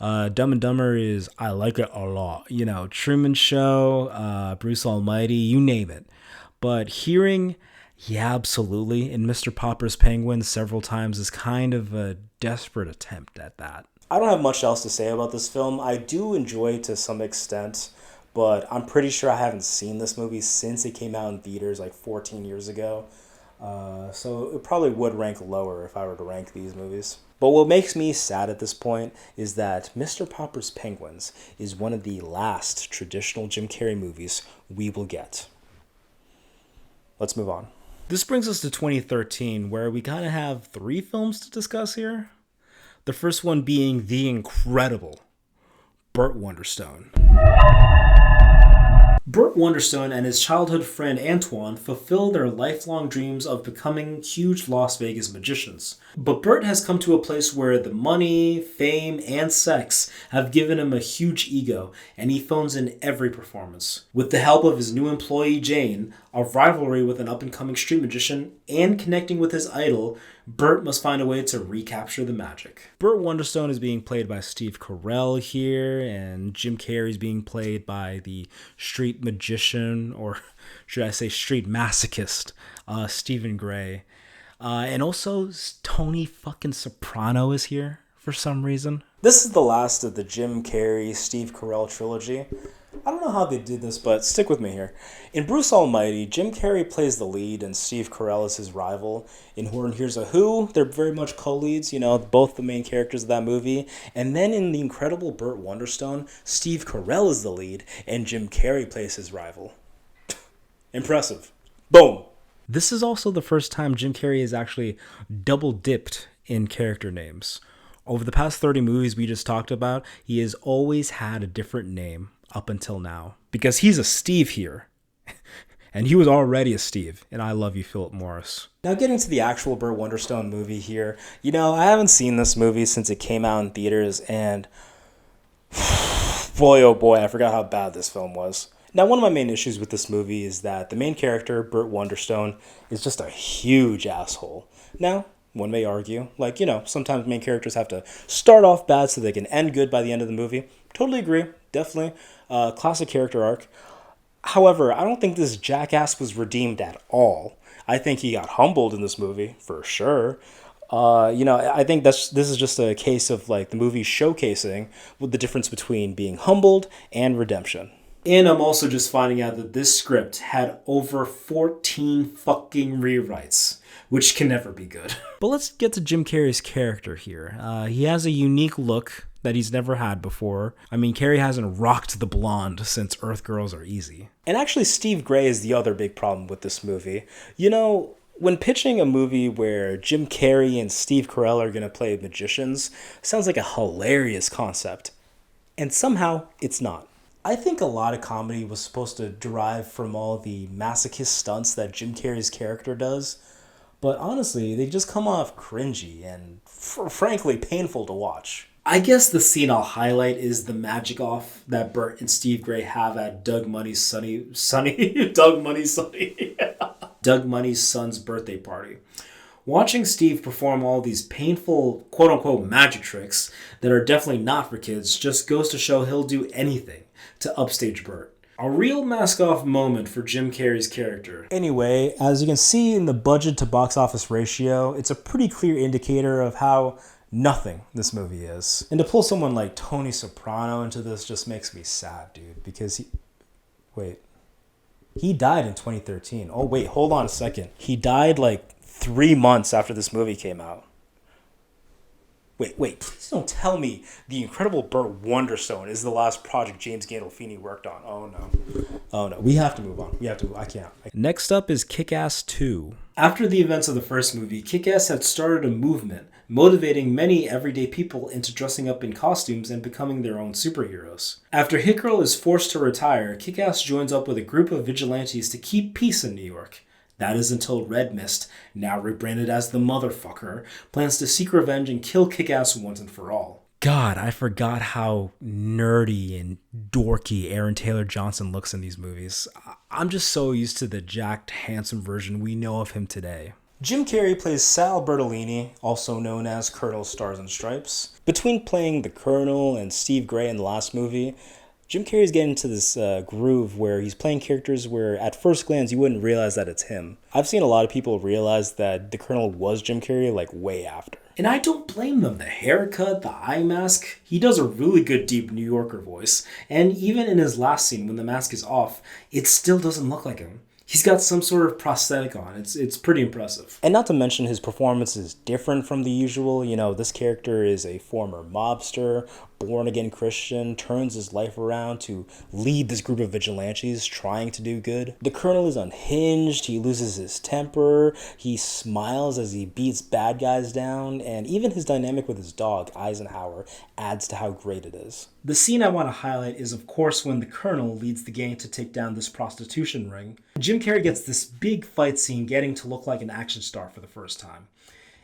Dumb and Dumber is, I like it a lot. You know, Truman Show, Bruce Almighty, you name it. But hearing, yeah, absolutely, in Mr. Popper's Penguin several times is kind of a desperate attempt at that. I don't have much else to say about this film. I do enjoy it to some extent, but I'm pretty sure I haven't seen this movie since it came out in theaters like 14 years ago. So it probably would rank lower if I were to rank these movies. But what makes me sad at this point is that Mr. Popper's Penguins is one of the last traditional Jim Carrey movies we will get. Let's move on. This brings us to 2013, where we kind of have 3 films to discuss here. The first one being the incredible Burt Wonderstone. Burt Wonderstone and his childhood friend Antoine fulfill their lifelong dreams of becoming huge Las Vegas magicians. But Burt has come to a place where the money, fame, and sex have given him a huge ego, and he phones in every performance. With the help of his new employee Jane, a rivalry with an up-and-coming street magician, and connecting with his idol, Burt must find a way to recapture the magic. Burt Wonderstone is being played by Steve Carell here, and Jim Carrey is being played by the street magician, or should I say street masochist, Stephen Gray. And also, Tony fucking Soprano is here for some reason. This is the last of the Jim Carrey, Steve Carell trilogy. I don't know how they did this, but stick with me here. In Bruce Almighty, Jim Carrey plays the lead and Steve Carell is his rival. In Horton Hears A Who, they're very much co-leads, you know, both the main characters of that movie. And then in the incredible Burt Wonderstone, Steve Carell is the lead and Jim Carrey plays his rival. Impressive. Boom. This is also the first time Jim Carrey has actually double-dipped in character names. Over the past 30 movies we just talked about, he has always had a different name up until now. Because he's a Steve here. And he was already a Steve in I Love You, Phillip Morris. Now getting to the actual Burt Wonderstone movie here, you know, I haven't seen this movie since it came out in theaters, and boy oh boy, I forgot how bad this film was. Now, one of my main issues with this movie is that the main character, Burt Wonderstone, is just a huge asshole. Now, one may argue, like, you know, sometimes main characters have to start off bad so they can end good by the end of the movie. Totally agree. Definitely. Classic character arc. However, I don't think this jackass was redeemed at all. I think he got humbled in this movie, for sure. You know, I think this is just a case of, like, the movie showcasing the difference between being humbled and redemption. And I'm also just finding out that this script had over 14 fucking rewrites, which can never be good. But let's get to Jim Carrey's character here. He has a unique look that he's never had before. I mean, Carrey hasn't rocked the blonde since Earth Girls Are Easy. And actually, Steve Gray is the other big problem with this movie. You know, when pitching a movie where Jim Carrey and Steve Carell are going to play magicians, sounds like a hilarious concept. And somehow, it's not. I think a lot of comedy was supposed to derive from all the masochist stunts that Jim Carrey's character does, but honestly, they just come off cringy and frankly painful to watch. I guess the scene I'll highlight is the magic off that Burt and Steve Gray have at Doug Money's son's birthday party. Watching Steve perform all these painful quote-unquote magic tricks that are definitely not for kids just goes to show he'll do anything to upstage Burt. A real mask-off moment for Jim Carrey's character. Anyway, as you can see in the budget to box office ratio, it's a pretty clear indicator of how nothing this movie is. And to pull someone like Tony Soprano into this just makes me sad, dude, because he died in 2013. Oh wait, hold on a second. He died like 3 months after this movie came out. Wait, please don't tell me the incredible Burt Wonderstone is the last project James Gandolfini worked on. Oh no. We have to move on. I can't. Next up is Kick-Ass 2. After the events of the first movie, Kick-Ass had started a movement motivating many everyday people into dressing up in costumes and becoming their own superheroes. After Hit Girl is forced to retire, Kick-Ass joins up with a group of vigilantes to keep peace in New York. That is until Red Mist, now rebranded as the Motherfucker, plans to seek revenge and kill Kick-Ass once and for all. God, I forgot how nerdy and dorky Aaron Taylor Johnson looks in these movies. I'm just so used to the jacked, handsome version we know of him today. Jim Carrey plays Sal Bertolini, also known as Colonel Stars and Stripes. Between playing the Colonel and Steve Gray in the last movie, Jim Carrey's getting into this groove where he's playing characters where at first glance you wouldn't realize that it's him. I've seen a lot of people realize that the Colonel was Jim Carrey like way after. And I don't blame them. The haircut, the eye mask, he does a really good deep New Yorker voice. And even in his last scene when the mask is off, it still doesn't look like him. He's got some sort of prosthetic on. It's pretty impressive. And not to mention his performance is different from the usual. You know, this character is a former mobster, born-again Christian, turns his life around to lead this group of vigilantes trying to do good. The Colonel is unhinged, he loses his temper, he smiles as he beats bad guys down, and even his dynamic with his dog, Eisenhower, adds to how great it is. The scene I want to highlight is, of course, when the Colonel leads the gang to take down this prostitution ring. Jim Carrey gets this big fight scene getting to look like an action star for the first time.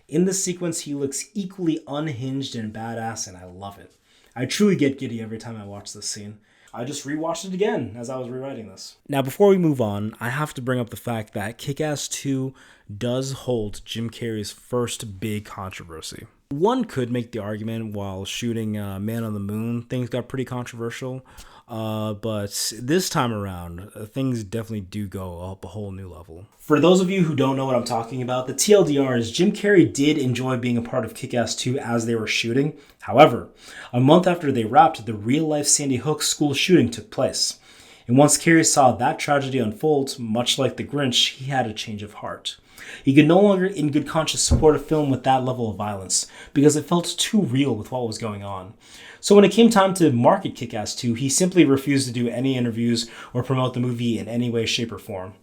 In this sequence, he looks equally unhinged and badass, and I love it. I truly get giddy every time I watch this scene. I just rewatched it again as I was rewriting this. Now, before we move on, I have to bring up the fact that Kick-Ass 2 does hold Jim Carrey's first big controversy. One could make the argument while shooting Man on the Moon, things got pretty controversial. But this time around, things definitely do go up a whole new level. For those of you who don't know what I'm talking about, the TLDR is Jim Carrey did enjoy being a part of Kick-Ass 2 as they were shooting. However, a month after they wrapped, the real-life Sandy Hook school shooting took place. And once Carrey saw that tragedy unfold, much like the Grinch, he had a change of heart. He could no longer in good conscience support a film with that level of violence because it felt too real with what was going on. So when it came time to market Kick-Ass 2, he simply refused to do any interviews or promote the movie in any way, shape, or form.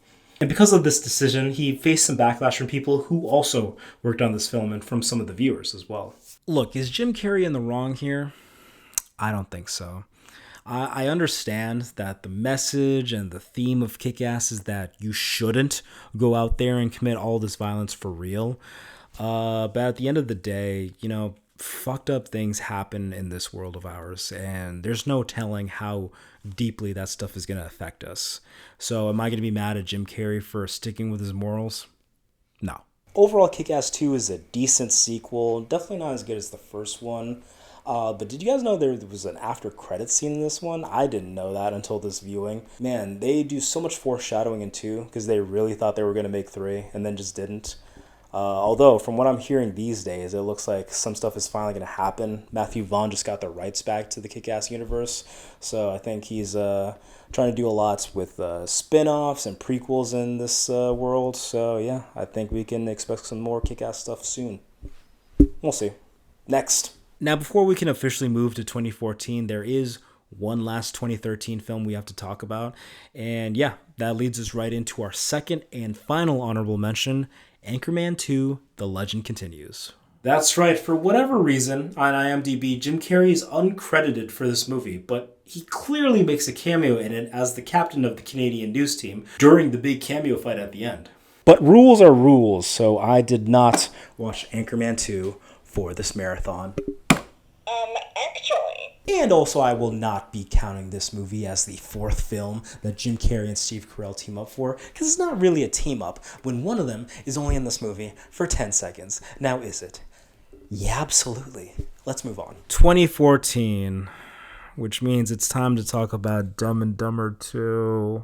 And because of this decision, he faced some backlash from people who also worked on this film and from some of the viewers as well. Look, is Jim Carrey in the wrong here? I don't think so. I understand that the message and the theme of Kick-Ass is that you shouldn't go out there and commit all this violence for real. But at the end of the day, you know, fucked up things happen in this world of ours, and there's no telling how deeply that stuff is going to affect us. So am I going to be mad at Jim Carrey for sticking with his morals? No. Overall, Kick-Ass 2 is a decent sequel. Definitely not as good as the first one. But did you guys know there was an after credits scene in this one? I didn't know that until this viewing. Man, they do so much foreshadowing in 2 because they really thought they were going to make 3 and then just didn't. Although, from what I'm hearing these days, it looks like some stuff is finally going to happen. Matthew Vaughn just got the rights back to the Kick-Ass universe, so I think he's trying to do a lot with spin-offs and prequels in this world. So yeah, I think we can expect some more Kick-Ass stuff soon. We'll see. Next. Now, before we can officially move to 2014, there is one last 2013 film we have to talk about. And yeah, that leads us right into our second and final honorable mention, Anchorman 2, The Legend Continues. That's right, for whatever reason, on IMDb, Jim Carrey is uncredited for this movie, but he clearly makes a cameo in it as the captain of the Canadian news team during the big cameo fight at the end. But rules are rules, so I did not watch Anchorman 2 for this marathon. Actually. And also, I will not be counting this movie as the fourth film that Jim Carrey and Steve Carell team up for, because it's not really a team up when one of them is only in this movie for 10 seconds. Now, is it? Yeah, absolutely. Let's move on. 2014, which means it's time to talk about Dumb and Dumber 2.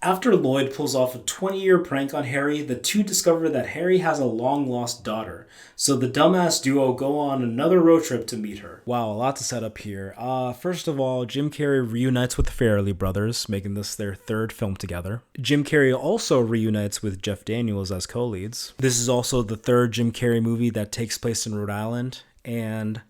After Lloyd pulls off a 20-year prank on Harry, the two discover that Harry has a long-lost daughter, so the dumbass duo go on another road trip to meet her. Wow, a lot to set up here. First of all, Jim Carrey reunites with the Farrelly brothers, making this their third film together. Jim Carrey also reunites with Jeff Daniels as co-leads. This is also the third Jim Carrey movie that takes place in Rhode Island, and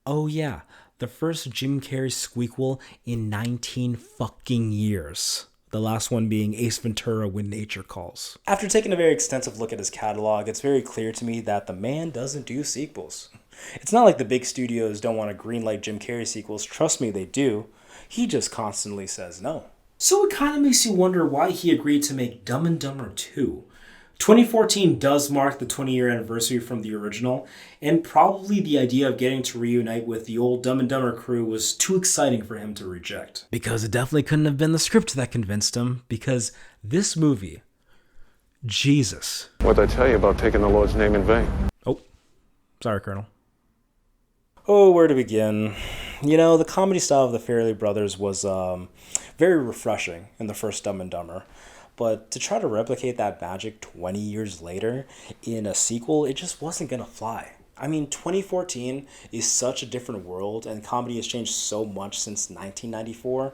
oh yeah, the first Jim Carrey squeakquel in 19 fucking years. The last one being Ace Ventura: When Nature Calls. After taking a very extensive look at his catalog, it's very clear to me that the man doesn't do sequels. It's not like the big studios don't want to greenlight Jim Carrey sequels. Trust me, they do. He just constantly says no. So it kind of makes you wonder why he agreed to make Dumb and Dumber 2. 2014 does mark the 20-year anniversary from the original, and probably the idea of getting to reunite with the old Dumb and Dumber crew was too exciting for him to reject. Because it definitely couldn't have been the script that convinced him, because this movie, Jesus. What'd I tell you about taking the Lord's name in vain? Oh, sorry, Colonel. Oh, where to begin? You know, the comedy style of the Farrelly brothers was very refreshing in the first Dumb and Dumber. But to try to replicate that magic 20 years later in a sequel, it just wasn't going to fly. I mean, 2014 is such a different world, and comedy has changed so much since 1994.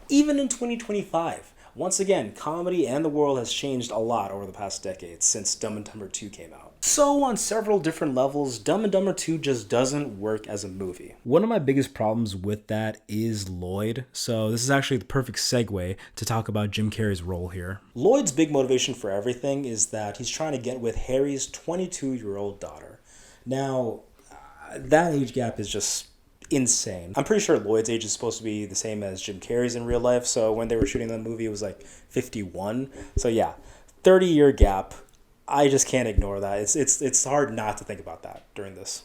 Even in 2025, once again, comedy and the world has changed a lot over the past decade since Dumb and Dumber 2 came out. So on several different levels, Dumb and Dumber 2 just doesn't work as a movie. One of my biggest problems with that is Lloyd, so this is actually the perfect segue to talk about Jim Carrey's role here. Lloyd's big motivation for everything is that he's trying to get with Harry's 22-year-old daughter. Now, that age gap is just insane. I'm pretty sure Lloyd's age is supposed to be the same as Jim Carrey's in real life, so when they were shooting the movie, it was like 51. So yeah, 30-year gap. I just can't ignore that. It's hard not to think about that during this.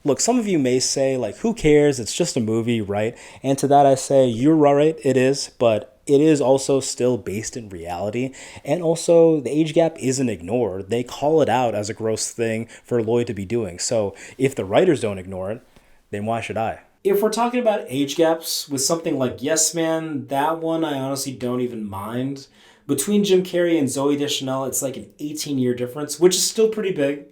Look, some of you may say, like, who cares? It's just a movie, right? And to that I say, you're right, it is, but it is also still based in reality. And also, the age gap isn't ignored. They call it out as a gross thing for Lloyd to be doing. So if the writers don't ignore it, then why should I? If we're talking about age gaps with something like Yes Man, that one I honestly don't even mind. Between Jim Carrey and Zooey Deschanel, it's like an 18-year difference, which is still pretty big.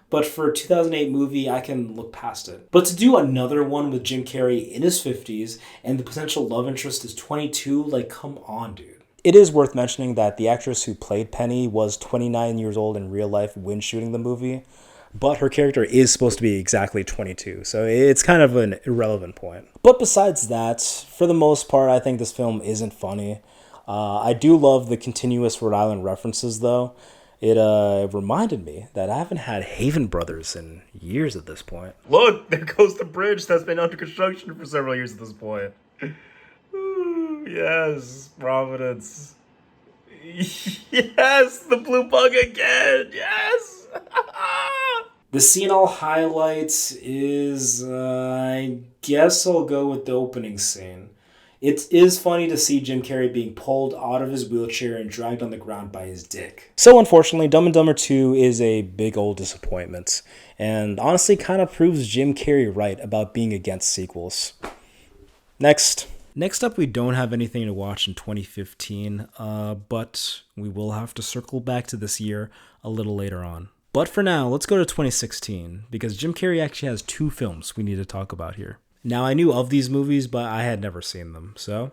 But for a 2008 movie, I can look past it. But to do another one with Jim Carrey in his 50s and the potential love interest is 22, like, come on, dude. It is worth mentioning that the actress who played Penny was 29 years old in real life when shooting the movie, but her character is supposed to be exactly 22, so it's kind of an irrelevant point. But besides that, for the most part, I think this film isn't funny. I do love the continuous Rhode Island references, though. It reminded me that I haven't had Haven Brothers in years at this point. Look, there goes the bridge that's been under construction for several years at this point. Ooh, yes, Providence. Yes, the blue bug again, yes! The scene I'll highlight is, I guess I'll go with the opening scene. It is funny to see Jim Carrey being pulled out of his wheelchair and dragged on the ground by his dick. So unfortunately, Dumb and Dumber 2 is a big old disappointment, and honestly kind of proves Jim Carrey right about being against sequels. Next up, we don't have anything to watch in 2015, but we will have to circle back to this year a little later on. But for now, let's go to 2016, because Jim Carrey actually has two films we need to talk about here. Now, I knew of these movies, but I had never seen them, so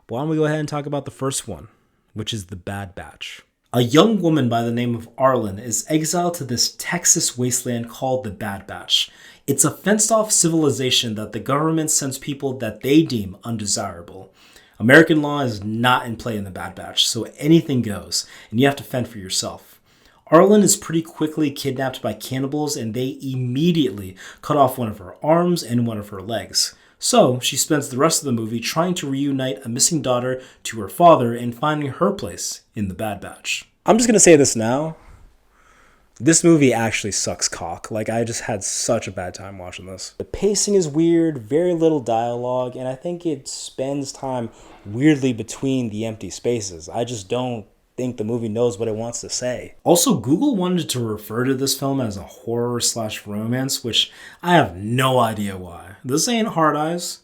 why don't we go ahead and talk about the first one, which is The Bad Batch. A young woman by the name of Arlen is exiled to this Texas wasteland called the Bad Batch. It's a fenced-off civilization that the government sends people that they deem undesirable. American law is not in play in the Bad Batch, so anything goes, and you have to fend for yourself. Arlen is pretty quickly kidnapped by cannibals, and they immediately cut off one of her arms and one of her legs. So she spends the rest of the movie trying to reunite a missing daughter to her father and finding her place in the Bad Batch. I'm just going to say this now. This movie actually sucks cock. Like, I just had such a bad time watching this. The pacing is weird, very little dialogue, and I think it spends time weirdly between the empty spaces. I just don't think the movie knows what it wants to say. Also, Google wanted to refer to this film as a horror/romance, which I have no idea why. This ain't Hard Eyes.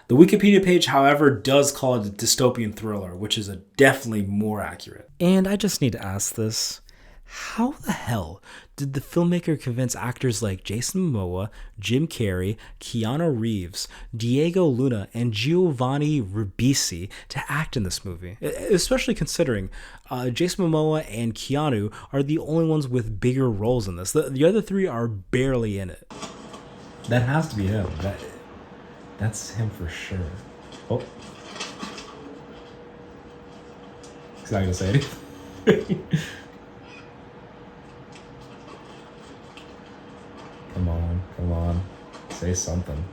The Wikipedia page, however, does call it a dystopian thriller, which is definitely more accurate. And I just need to ask this. How the hell did the filmmaker convince actors like Jason Momoa, Jim Carrey, Keanu Reeves, Diego Luna, and Giovanni Ribisi to act in this movie? Especially considering Jason Momoa and Keanu are the only ones with bigger roles in this. The other three are barely in it. That has to be him. That's him for sure. Oh. He's not going to say anything. Come on. Say something.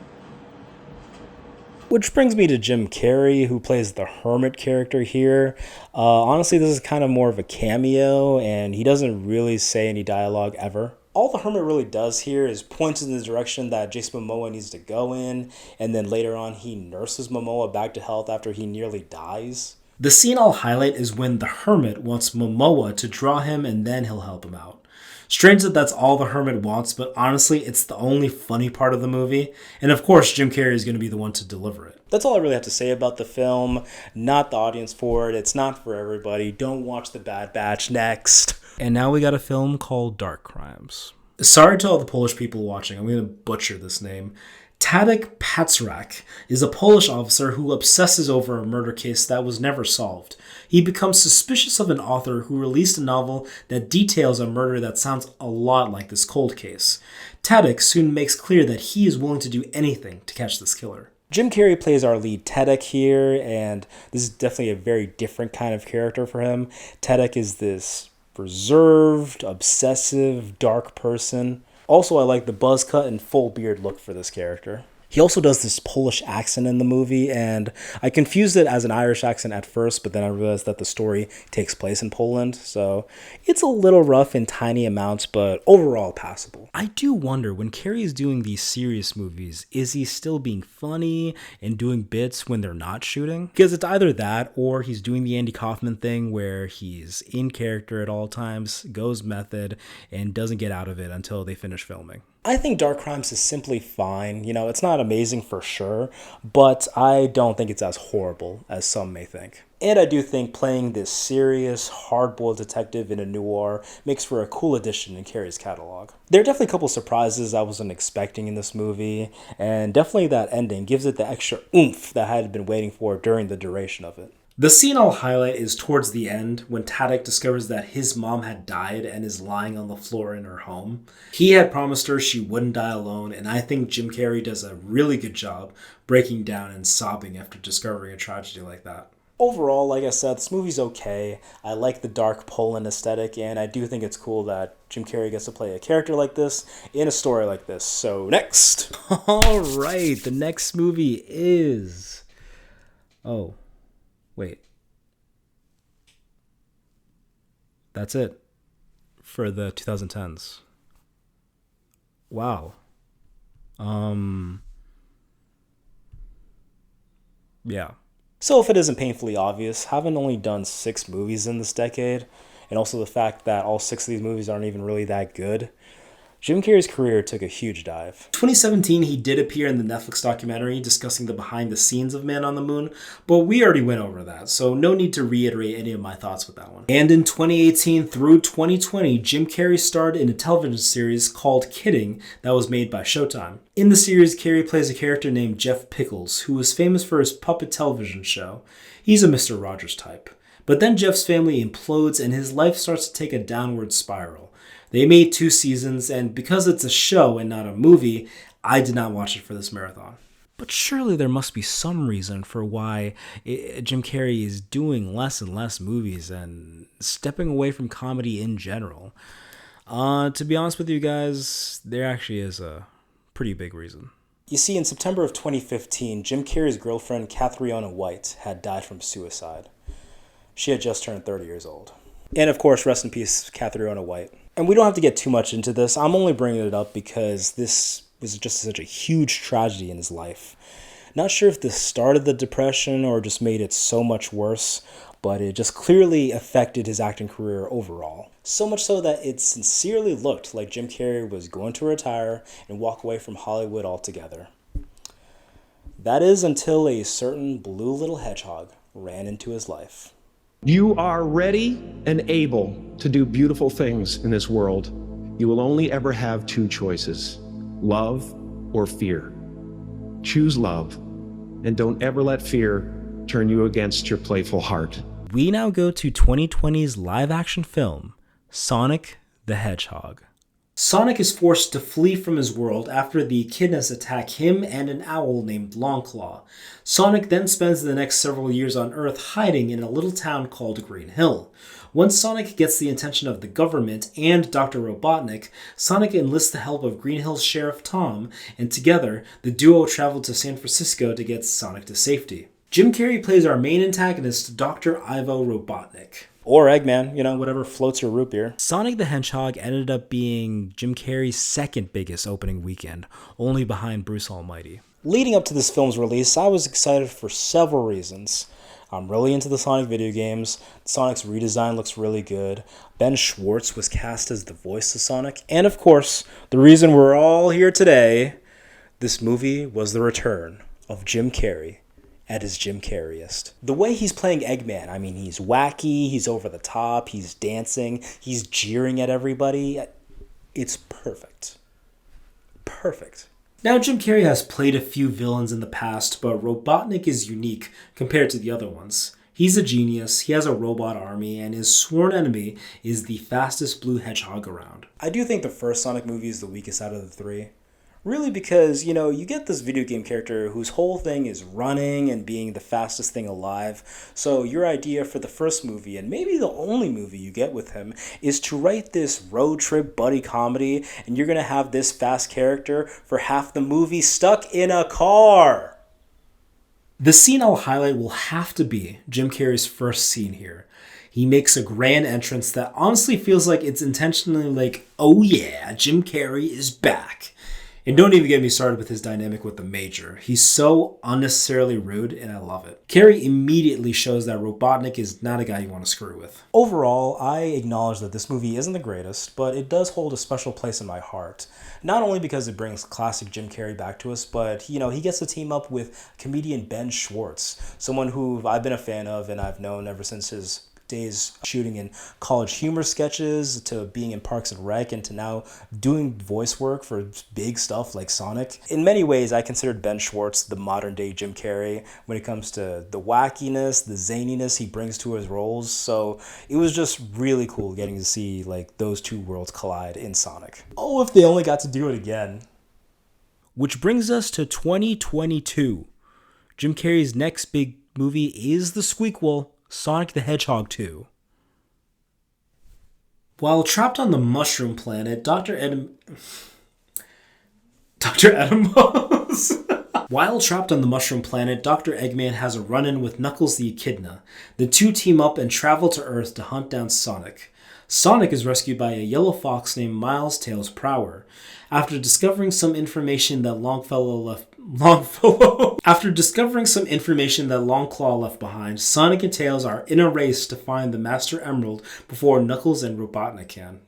Which brings me to Jim Carrey, who plays the hermit character here. Honestly, this is kind of more of a cameo, and he doesn't really say any dialogue ever. All the hermit really does here is point in the direction that Jason Momoa needs to go in, and then later on he nurses Momoa back to health after he nearly dies. The scene I'll highlight is when the hermit wants Momoa to draw him and then he'll help him out. Strange that that's all the hermit wants, but honestly, it's the only funny part of the movie. And of course, Jim Carrey is going to be the one to deliver it. That's all I really have to say about the film. Not the audience for it. It's not for everybody. Don't watch The Bad Batch next. And now we got a film called Dark Crimes. Sorry to all the Polish people watching. I'm going to butcher this name. Tadek Paczrak is a Polish officer who obsesses over a murder case that was never solved. He becomes suspicious of an author who released a novel that details a murder that sounds a lot like this cold case. Tadek soon makes clear that he is willing to do anything to catch this killer. Jim Carrey plays our lead Tadek here, and this is definitely a very different kind of character for him. Tadek is this reserved, obsessive, dark person. Also, I like the buzz cut and full beard look for this character. He also does this Polish accent in the movie, and I confused it as an Irish accent at first, but then I realized that the story takes place in Poland, so it's a little rough in tiny amounts, but overall passable. I do wonder, when Carrey is doing these serious movies, is he still being funny and doing bits when they're not shooting? Because it's either that, or he's doing the Andy Kaufman thing where he's in character at all times, goes method, and doesn't get out of it until they finish filming. I think Dark Crimes is simply fine. You know, it's not amazing for sure, but I don't think it's as horrible as some may think. And I do think playing this serious, hard-boiled detective in a noir makes for a cool addition in Carrey's catalog. There are definitely a couple surprises I wasn't expecting in this movie, and definitely that ending gives it the extra oomph that I had been waiting for during the duration of it. The scene I'll highlight is towards the end, when Tadek discovers that his mom had died and is lying on the floor in her home. He had promised her she wouldn't die alone, and I think Jim Carrey does a really good job breaking down and sobbing after discovering a tragedy like that. Overall, like I said, this movie's okay. I like the dark Poland aesthetic, and I do think it's cool that Jim Carrey gets to play a character like this in a story like this. So next! Alright, the next movie is... Oh... Wait. That's it for the 2010s. Wow. Yeah. So if it isn't painfully obvious, having only done 6 movies in this decade, and also the fact that all 6 of these movies aren't even really that good, Jim Carrey's career took a huge dive. 2017, he did appear in the Netflix documentary discussing the behind-the-scenes of Man on the Moon, but we already went over that, so no need to reiterate any of my thoughts with that one. And in 2018 through 2020, Jim Carrey starred in a television series called Kidding that was made by Showtime. In the series, Carrey plays a character named Jeff Pickles, who was famous for his puppet television show. He's a Mr. Rogers type. But then Jeff's family implodes and his life starts to take a downward spiral. They made 2 seasons, and because it's a show and not a movie, I did not watch it for this marathon. But surely there must be some reason for why Jim Carrey is doing less and less movies and stepping away from comedy in general. To be honest with you guys, there actually is a pretty big reason. You see, in September of 2015, Jim Carrey's girlfriend, Catriona White, had died from suicide. She had just turned 30 years old. And of course, rest in peace, Catriona White. And we don't have to get too much into this. I'm only bringing it up because this was just such a huge tragedy in his life. Not sure if this started the depression or just made it so much worse, but it just clearly affected his acting career overall. So much so that it sincerely looked like Jim Carrey was going to retire and walk away from Hollywood altogether. That is until a certain blue little hedgehog ran into his life. You are ready and able to do beautiful things in this world. You will only ever have two choices, love or fear. Choose love, and don't ever let fear turn you against your playful heart. We now go to 2020's live-action film, Sonic the Hedgehog. Sonic is forced to flee from his world after the echidnas attack him and an owl named Longclaw. Sonic then spends the next several years on Earth hiding in a little town called Green Hill. Once Sonic gets the attention of the government and Dr. Robotnik, Sonic enlists the help of Green Hill's Sheriff Tom, and together, the duo travel to San Francisco to get Sonic to safety. Jim Carrey plays our main antagonist, Dr. Ivo Robotnik. Or Eggman, whatever floats your root beer. Sonic the Hedgehog ended up being Jim Carrey's second biggest opening weekend, only behind Bruce Almighty. Leading up to this film's release, I was excited for several reasons. I'm really into the Sonic video games. Sonic's redesign looks really good. Ben Schwartz was cast as the voice of Sonic. And of course, the reason we're all here today, this movie was the return of Jim Carrey at his Jim Carreyest. The way he's playing Eggman, he's wacky, he's over the top, he's dancing, he's jeering at everybody. It's perfect. Perfect. Now, Jim Carrey has played a few villains in the past, but Robotnik is unique compared to the other ones. He's a genius, he has a robot army, and his sworn enemy is the fastest blue hedgehog around. I do think the first Sonic movie is the weakest out of the three. Really because, you get this video game character whose whole thing is running and being the fastest thing alive. So your idea for the first movie, and maybe the only movie you get with him, is to write this road trip buddy comedy, and you're going to have this fast character for half the movie stuck in a car. The scene I'll highlight will have to be Jim Carrey's first scene here. He makes a grand entrance that honestly feels like it's intentionally like, oh yeah, Jim Carrey is back. And don't even get me started with his dynamic with the Major. He's so unnecessarily rude, and I love it. Carrey immediately shows that Robotnik is not a guy you want to screw with. Overall, I acknowledge that this movie isn't the greatest, but it does hold a special place in my heart. Not only because it brings classic Jim Carrey back to us, but, he gets to team up with comedian Ben Schwartz, someone who I've been a fan of and I've known ever since his days shooting in College Humor sketches, to being in Parks and Rec, and to now doing voice work for big stuff like Sonic. In many ways, I considered Ben Schwartz the modern day Jim Carrey when it comes to the wackiness, the zaniness he brings to his roles. So it was just really cool getting to see those two worlds collide in Sonic. Oh, if they only got to do it again. Which brings us to 2022. Jim Carrey's next big movie is the squeakquel, Sonic the Hedgehog 2. While trapped on the mushroom planet, Dr. While trapped on the mushroom planet, Dr. Eggman has a run-in with Knuckles the Echidna. The two team up and travel to Earth to hunt down Sonic. Sonic is rescued by a yellow fox named Miles Tails Prower. After discovering some information that Longclaw left behind, Sonic and Tails are in a race to find the Master Emerald before Knuckles and Robotnik can.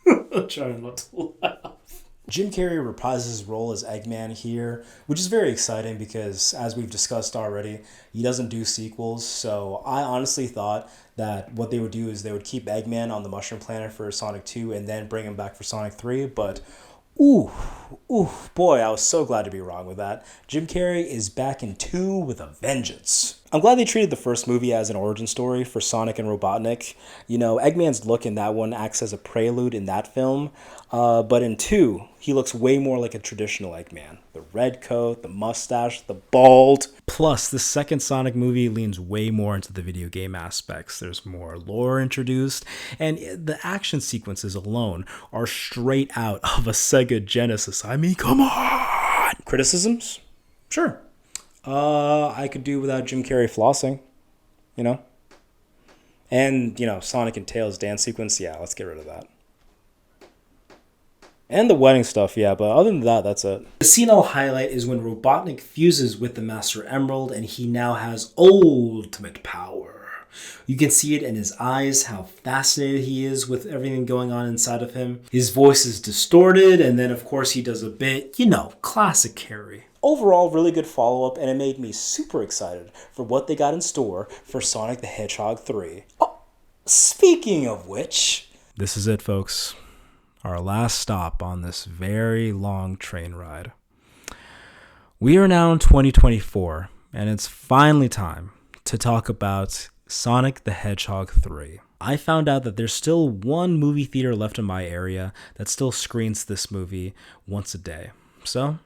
I'm trying not to laugh. Jim Carrey reprises his role as Eggman here, which is very exciting because, as we've discussed already, he doesn't do sequels, so I honestly thought that what they would do is they would keep Eggman on the Mushroom Planet for Sonic 2 and then bring him back for Sonic 3, but ooh, boy, I was so glad to be wrong with that. Jim Carrey is back in 2 with a vengeance. I'm glad they treated the first movie as an origin story for Sonic and Robotnik. Eggman's look in that one acts as a prelude in that film, but in 2, he looks way more like a traditional Eggman. The red coat, the mustache, the bald. Plus, the second Sonic movie leans way more into the video game aspects. There's more lore introduced, and the action sequences alone are straight out of a Sega Genesis. Come on! Criticisms? Sure. I could do without Jim Carrey flossing, And, Sonic and Tails dance sequence, yeah, let's get rid of that. And the wedding stuff, yeah, but other than that, that's it. The scene I'll highlight is when Robotnik fuses with the Master Emerald and he now has ultimate power. You can see it in his eyes, how fascinated he is with everything going on inside of him. His voice is distorted, and then of course he does a bit, classic Carrey. Overall, really good follow-up, and it made me super excited for what they got in store for Sonic the Hedgehog 3. Oh, speaking of which... This is it, folks. Our last stop on this very long train ride. We are now in 2024, and it's finally time to talk about Sonic the Hedgehog 3. I found out that there's still one movie theater left in my area that still screens this movie once a day. So,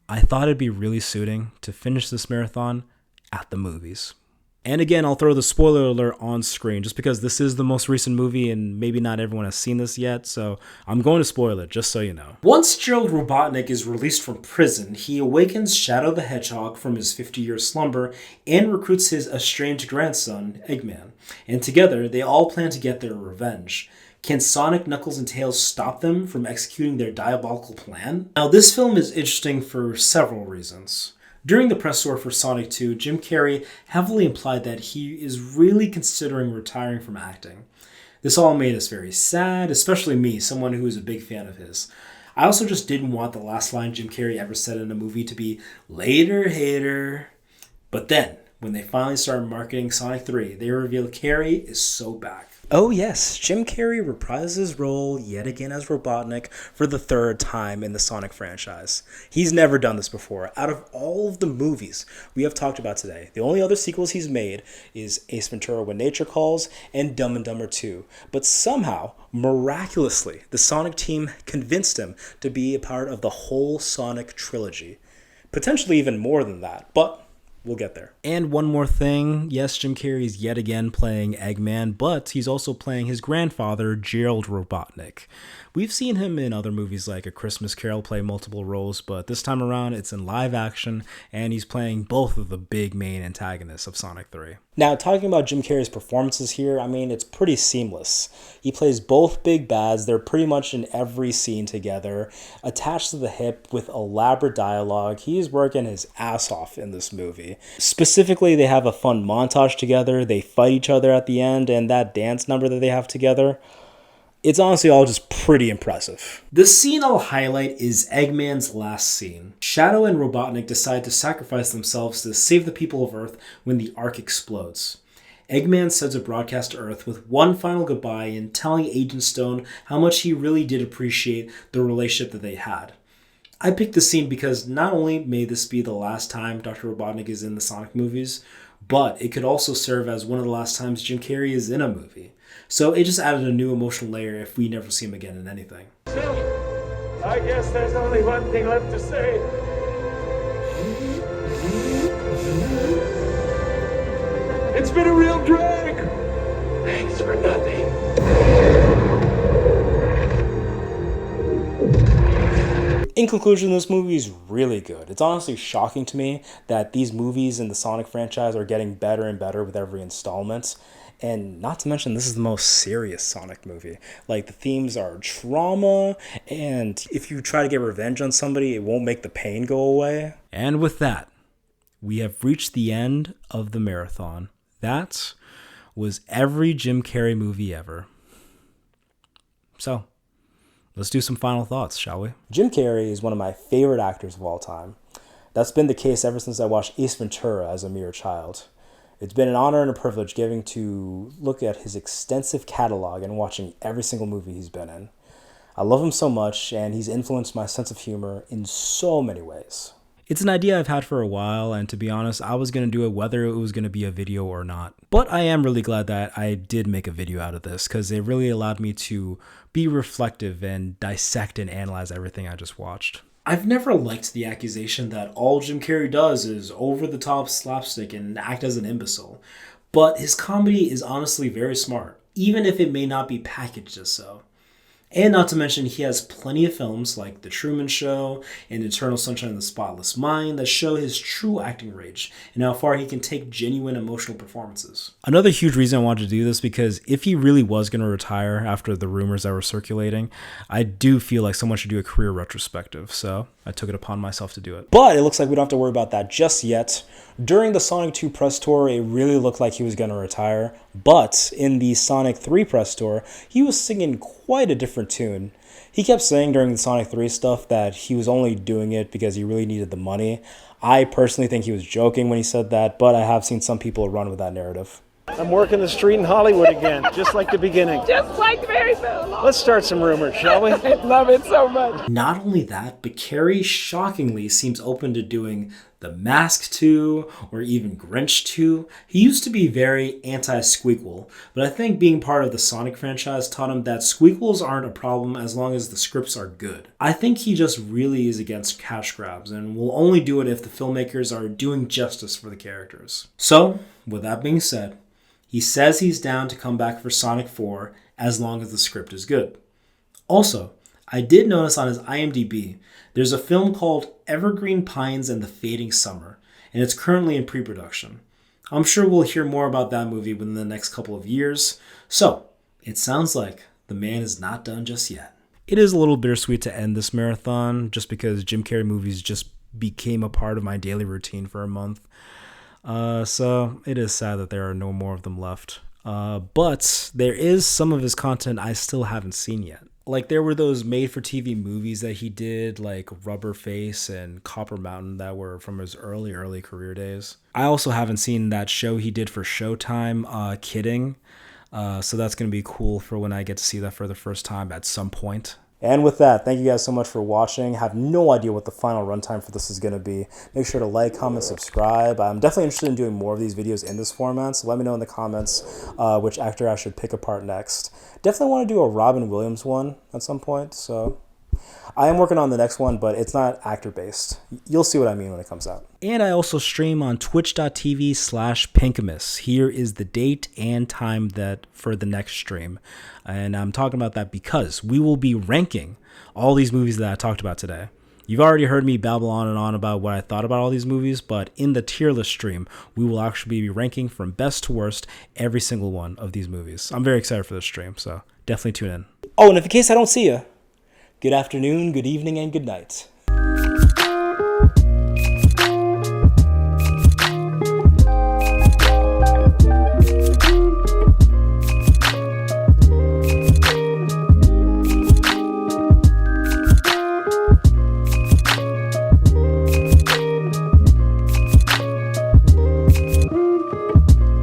I thought it'd be really suiting to finish this marathon at the movies. And again, I'll throw the spoiler alert on screen just because this is the most recent movie and maybe not everyone has seen this yet, so I'm going to spoil it just so you know. Once Gerald Robotnik is released from prison, he awakens Shadow the Hedgehog from his 50-year slumber and recruits his estranged grandson, Eggman. And together, they all plan to get their revenge. Can Sonic, Knuckles, and Tails stop them from executing their diabolical plan? Now, this film is interesting for several reasons. During the press tour for Sonic 2, Jim Carrey heavily implied that he is really considering retiring from acting. This all made us very sad, especially me, someone who is a big fan of his. I also just didn't want the last line Jim Carrey ever said in a movie to be, "Later, hater." But then, when they finally started marketing Sonic 3, they revealed Carrey is so back. Oh yes, Jim Carrey reprises his role yet again as Robotnik for the third time in the Sonic franchise. He's never done this before. Out of all of the movies we have talked about today, the only other sequels he's made is Ace Ventura: When Nature Calls and Dumb and Dumber 2. But somehow, miraculously, the Sonic team convinced him to be a part of the whole Sonic trilogy. Potentially even more than that, but we'll get there. And one more thing. Yes, Jim Carrey is yet again playing Eggman, but he's also playing his grandfather, Gerald Robotnik. We've seen him in other movies like A Christmas Carol play multiple roles, but this time around it's in live action, and he's playing both of the big main antagonists of Sonic 3. Now, talking about Jim Carrey's performances here, I mean, it's pretty seamless. He plays both big bads. They're pretty much in every scene together, attached to the hip with elaborate dialogue. He's working his ass off in this movie. Specifically, they have a fun montage together. They fight each other at the end, and that dance number that they have together, it's honestly all just pretty impressive. The scene I'll highlight is Eggman's last scene. Shadow and Robotnik decide to sacrifice themselves to save the people of Earth when the Ark explodes. Eggman sends a broadcast to Earth with one final goodbye and telling Agent Stone how much he really did appreciate the relationship that they had. I picked this scene because not only may this be the last time Dr. Robotnik is in the Sonic movies, but it could also serve as one of the last times Jim Carrey is in a movie. So it just added a new emotional layer if we never see him again in anything. So, I guess there's only one thing left to say. It's been a real drag. Thanks for nothing. In conclusion, this movie is really good. It's honestly shocking to me that these movies in the Sonic franchise are getting better and better with every installment. And not to mention, this is the most serious Sonic movie. Like, the themes are trauma, and if you try to get revenge on somebody, it won't make the pain go away. And with that, we have reached the end of the marathon. That was every Jim Carrey movie ever. So, let's do some final thoughts, shall we? Jim Carrey is one of my favorite actors of all time. That's been the case ever since I watched Ace Ventura as a mere child. It's been an honor and a privilege getting to look at his extensive catalog and watching every single movie he's been in. I love him so much, and he's influenced my sense of humor in so many ways. It's an idea I've had for a while, and to be honest, I was going to do it whether it was going to be a video or not. But I am really glad that I did make a video out of this, because it really allowed me to be reflective and dissect and analyze everything I just watched. I've never liked the accusation that all Jim Carrey does is over-the-top slapstick and act as an imbecile. But his comedy is honestly very smart, even if it may not be packaged as so. And not to mention, he has plenty of films like The Truman Show and Eternal Sunshine of the Spotless Mind that show his true acting range and how far he can take genuine emotional performances. Another huge reason I wanted to do this, because if he really was going to retire after the rumors that were circulating, I do feel like someone should do a career retrospective, so I took it upon myself to do it. But it looks like we don't have to worry about that just yet. During the Sonic 2 press tour, it really looked like he was going to retire, but in the Sonic 3 press tour, he was singing quite a different different tune. He kept saying during the Sonic 3 stuff that he was only doing it because he really needed the money. I personally think he was joking when he said that, but I have seen some people run with that narrative. I'm working the street in Hollywood again, just like the beginning. Just like the very film. Let's start some rumors, shall we? I love it so much. Not only that, but Carrey shockingly seems open to doing The Mask 2 or even Grinch 2. He used to be very anti-squeakquel, but I think being part of the Sonic franchise taught him that squeakquels aren't a problem as long as the scripts are good. I think he just really is against cash grabs and will only do it if the filmmakers are doing justice for the characters. So, with that being said, he says he's down to come back for Sonic 4 as long as the script is good. Also, I did notice on his IMDb, there's a film called Evergreen Pines and the Fading Summer, and it's currently in pre-production. I'm sure we'll hear more about that movie within the next couple of years, so it sounds like the man is not done just yet. It is a little bittersweet to end this marathon, just because Jim Carrey movies just became a part of my daily routine for a month. So it is sad that there are no more of them left. But there is some of his content I still haven't seen yet. Like there were those made-for-TV movies that he did, like Rubber Face and Copper Mountain, that were from his early career days. I also haven't seen that show he did for Showtime, Kidding. So that's going to be cool for when I get to see that for the first time at some point. And with that, thank you guys so much for watching. I have no idea what the final runtime for this is going to be. Make sure to like, comment, subscribe. I'm definitely interested in doing more of these videos in this format, so let me know in the comments which actor I should pick apart next. Definitely want to do a Robin Williams one at some point, so I am working on the next one, but it's not actor-based. You'll see what I mean when it comes out. And I also stream on twitch.tv/Pinkamous. Here is the date and time for the next stream. And I'm talking about that because we will be ranking all these movies that I talked about today. You've already heard me babble on and on about what I thought about all these movies, but in the tier list stream, we will actually be ranking from best to worst every single one of these movies. I'm very excited for this stream, so definitely tune in. Oh, and if in case I don't see you, good afternoon, good evening, and good night.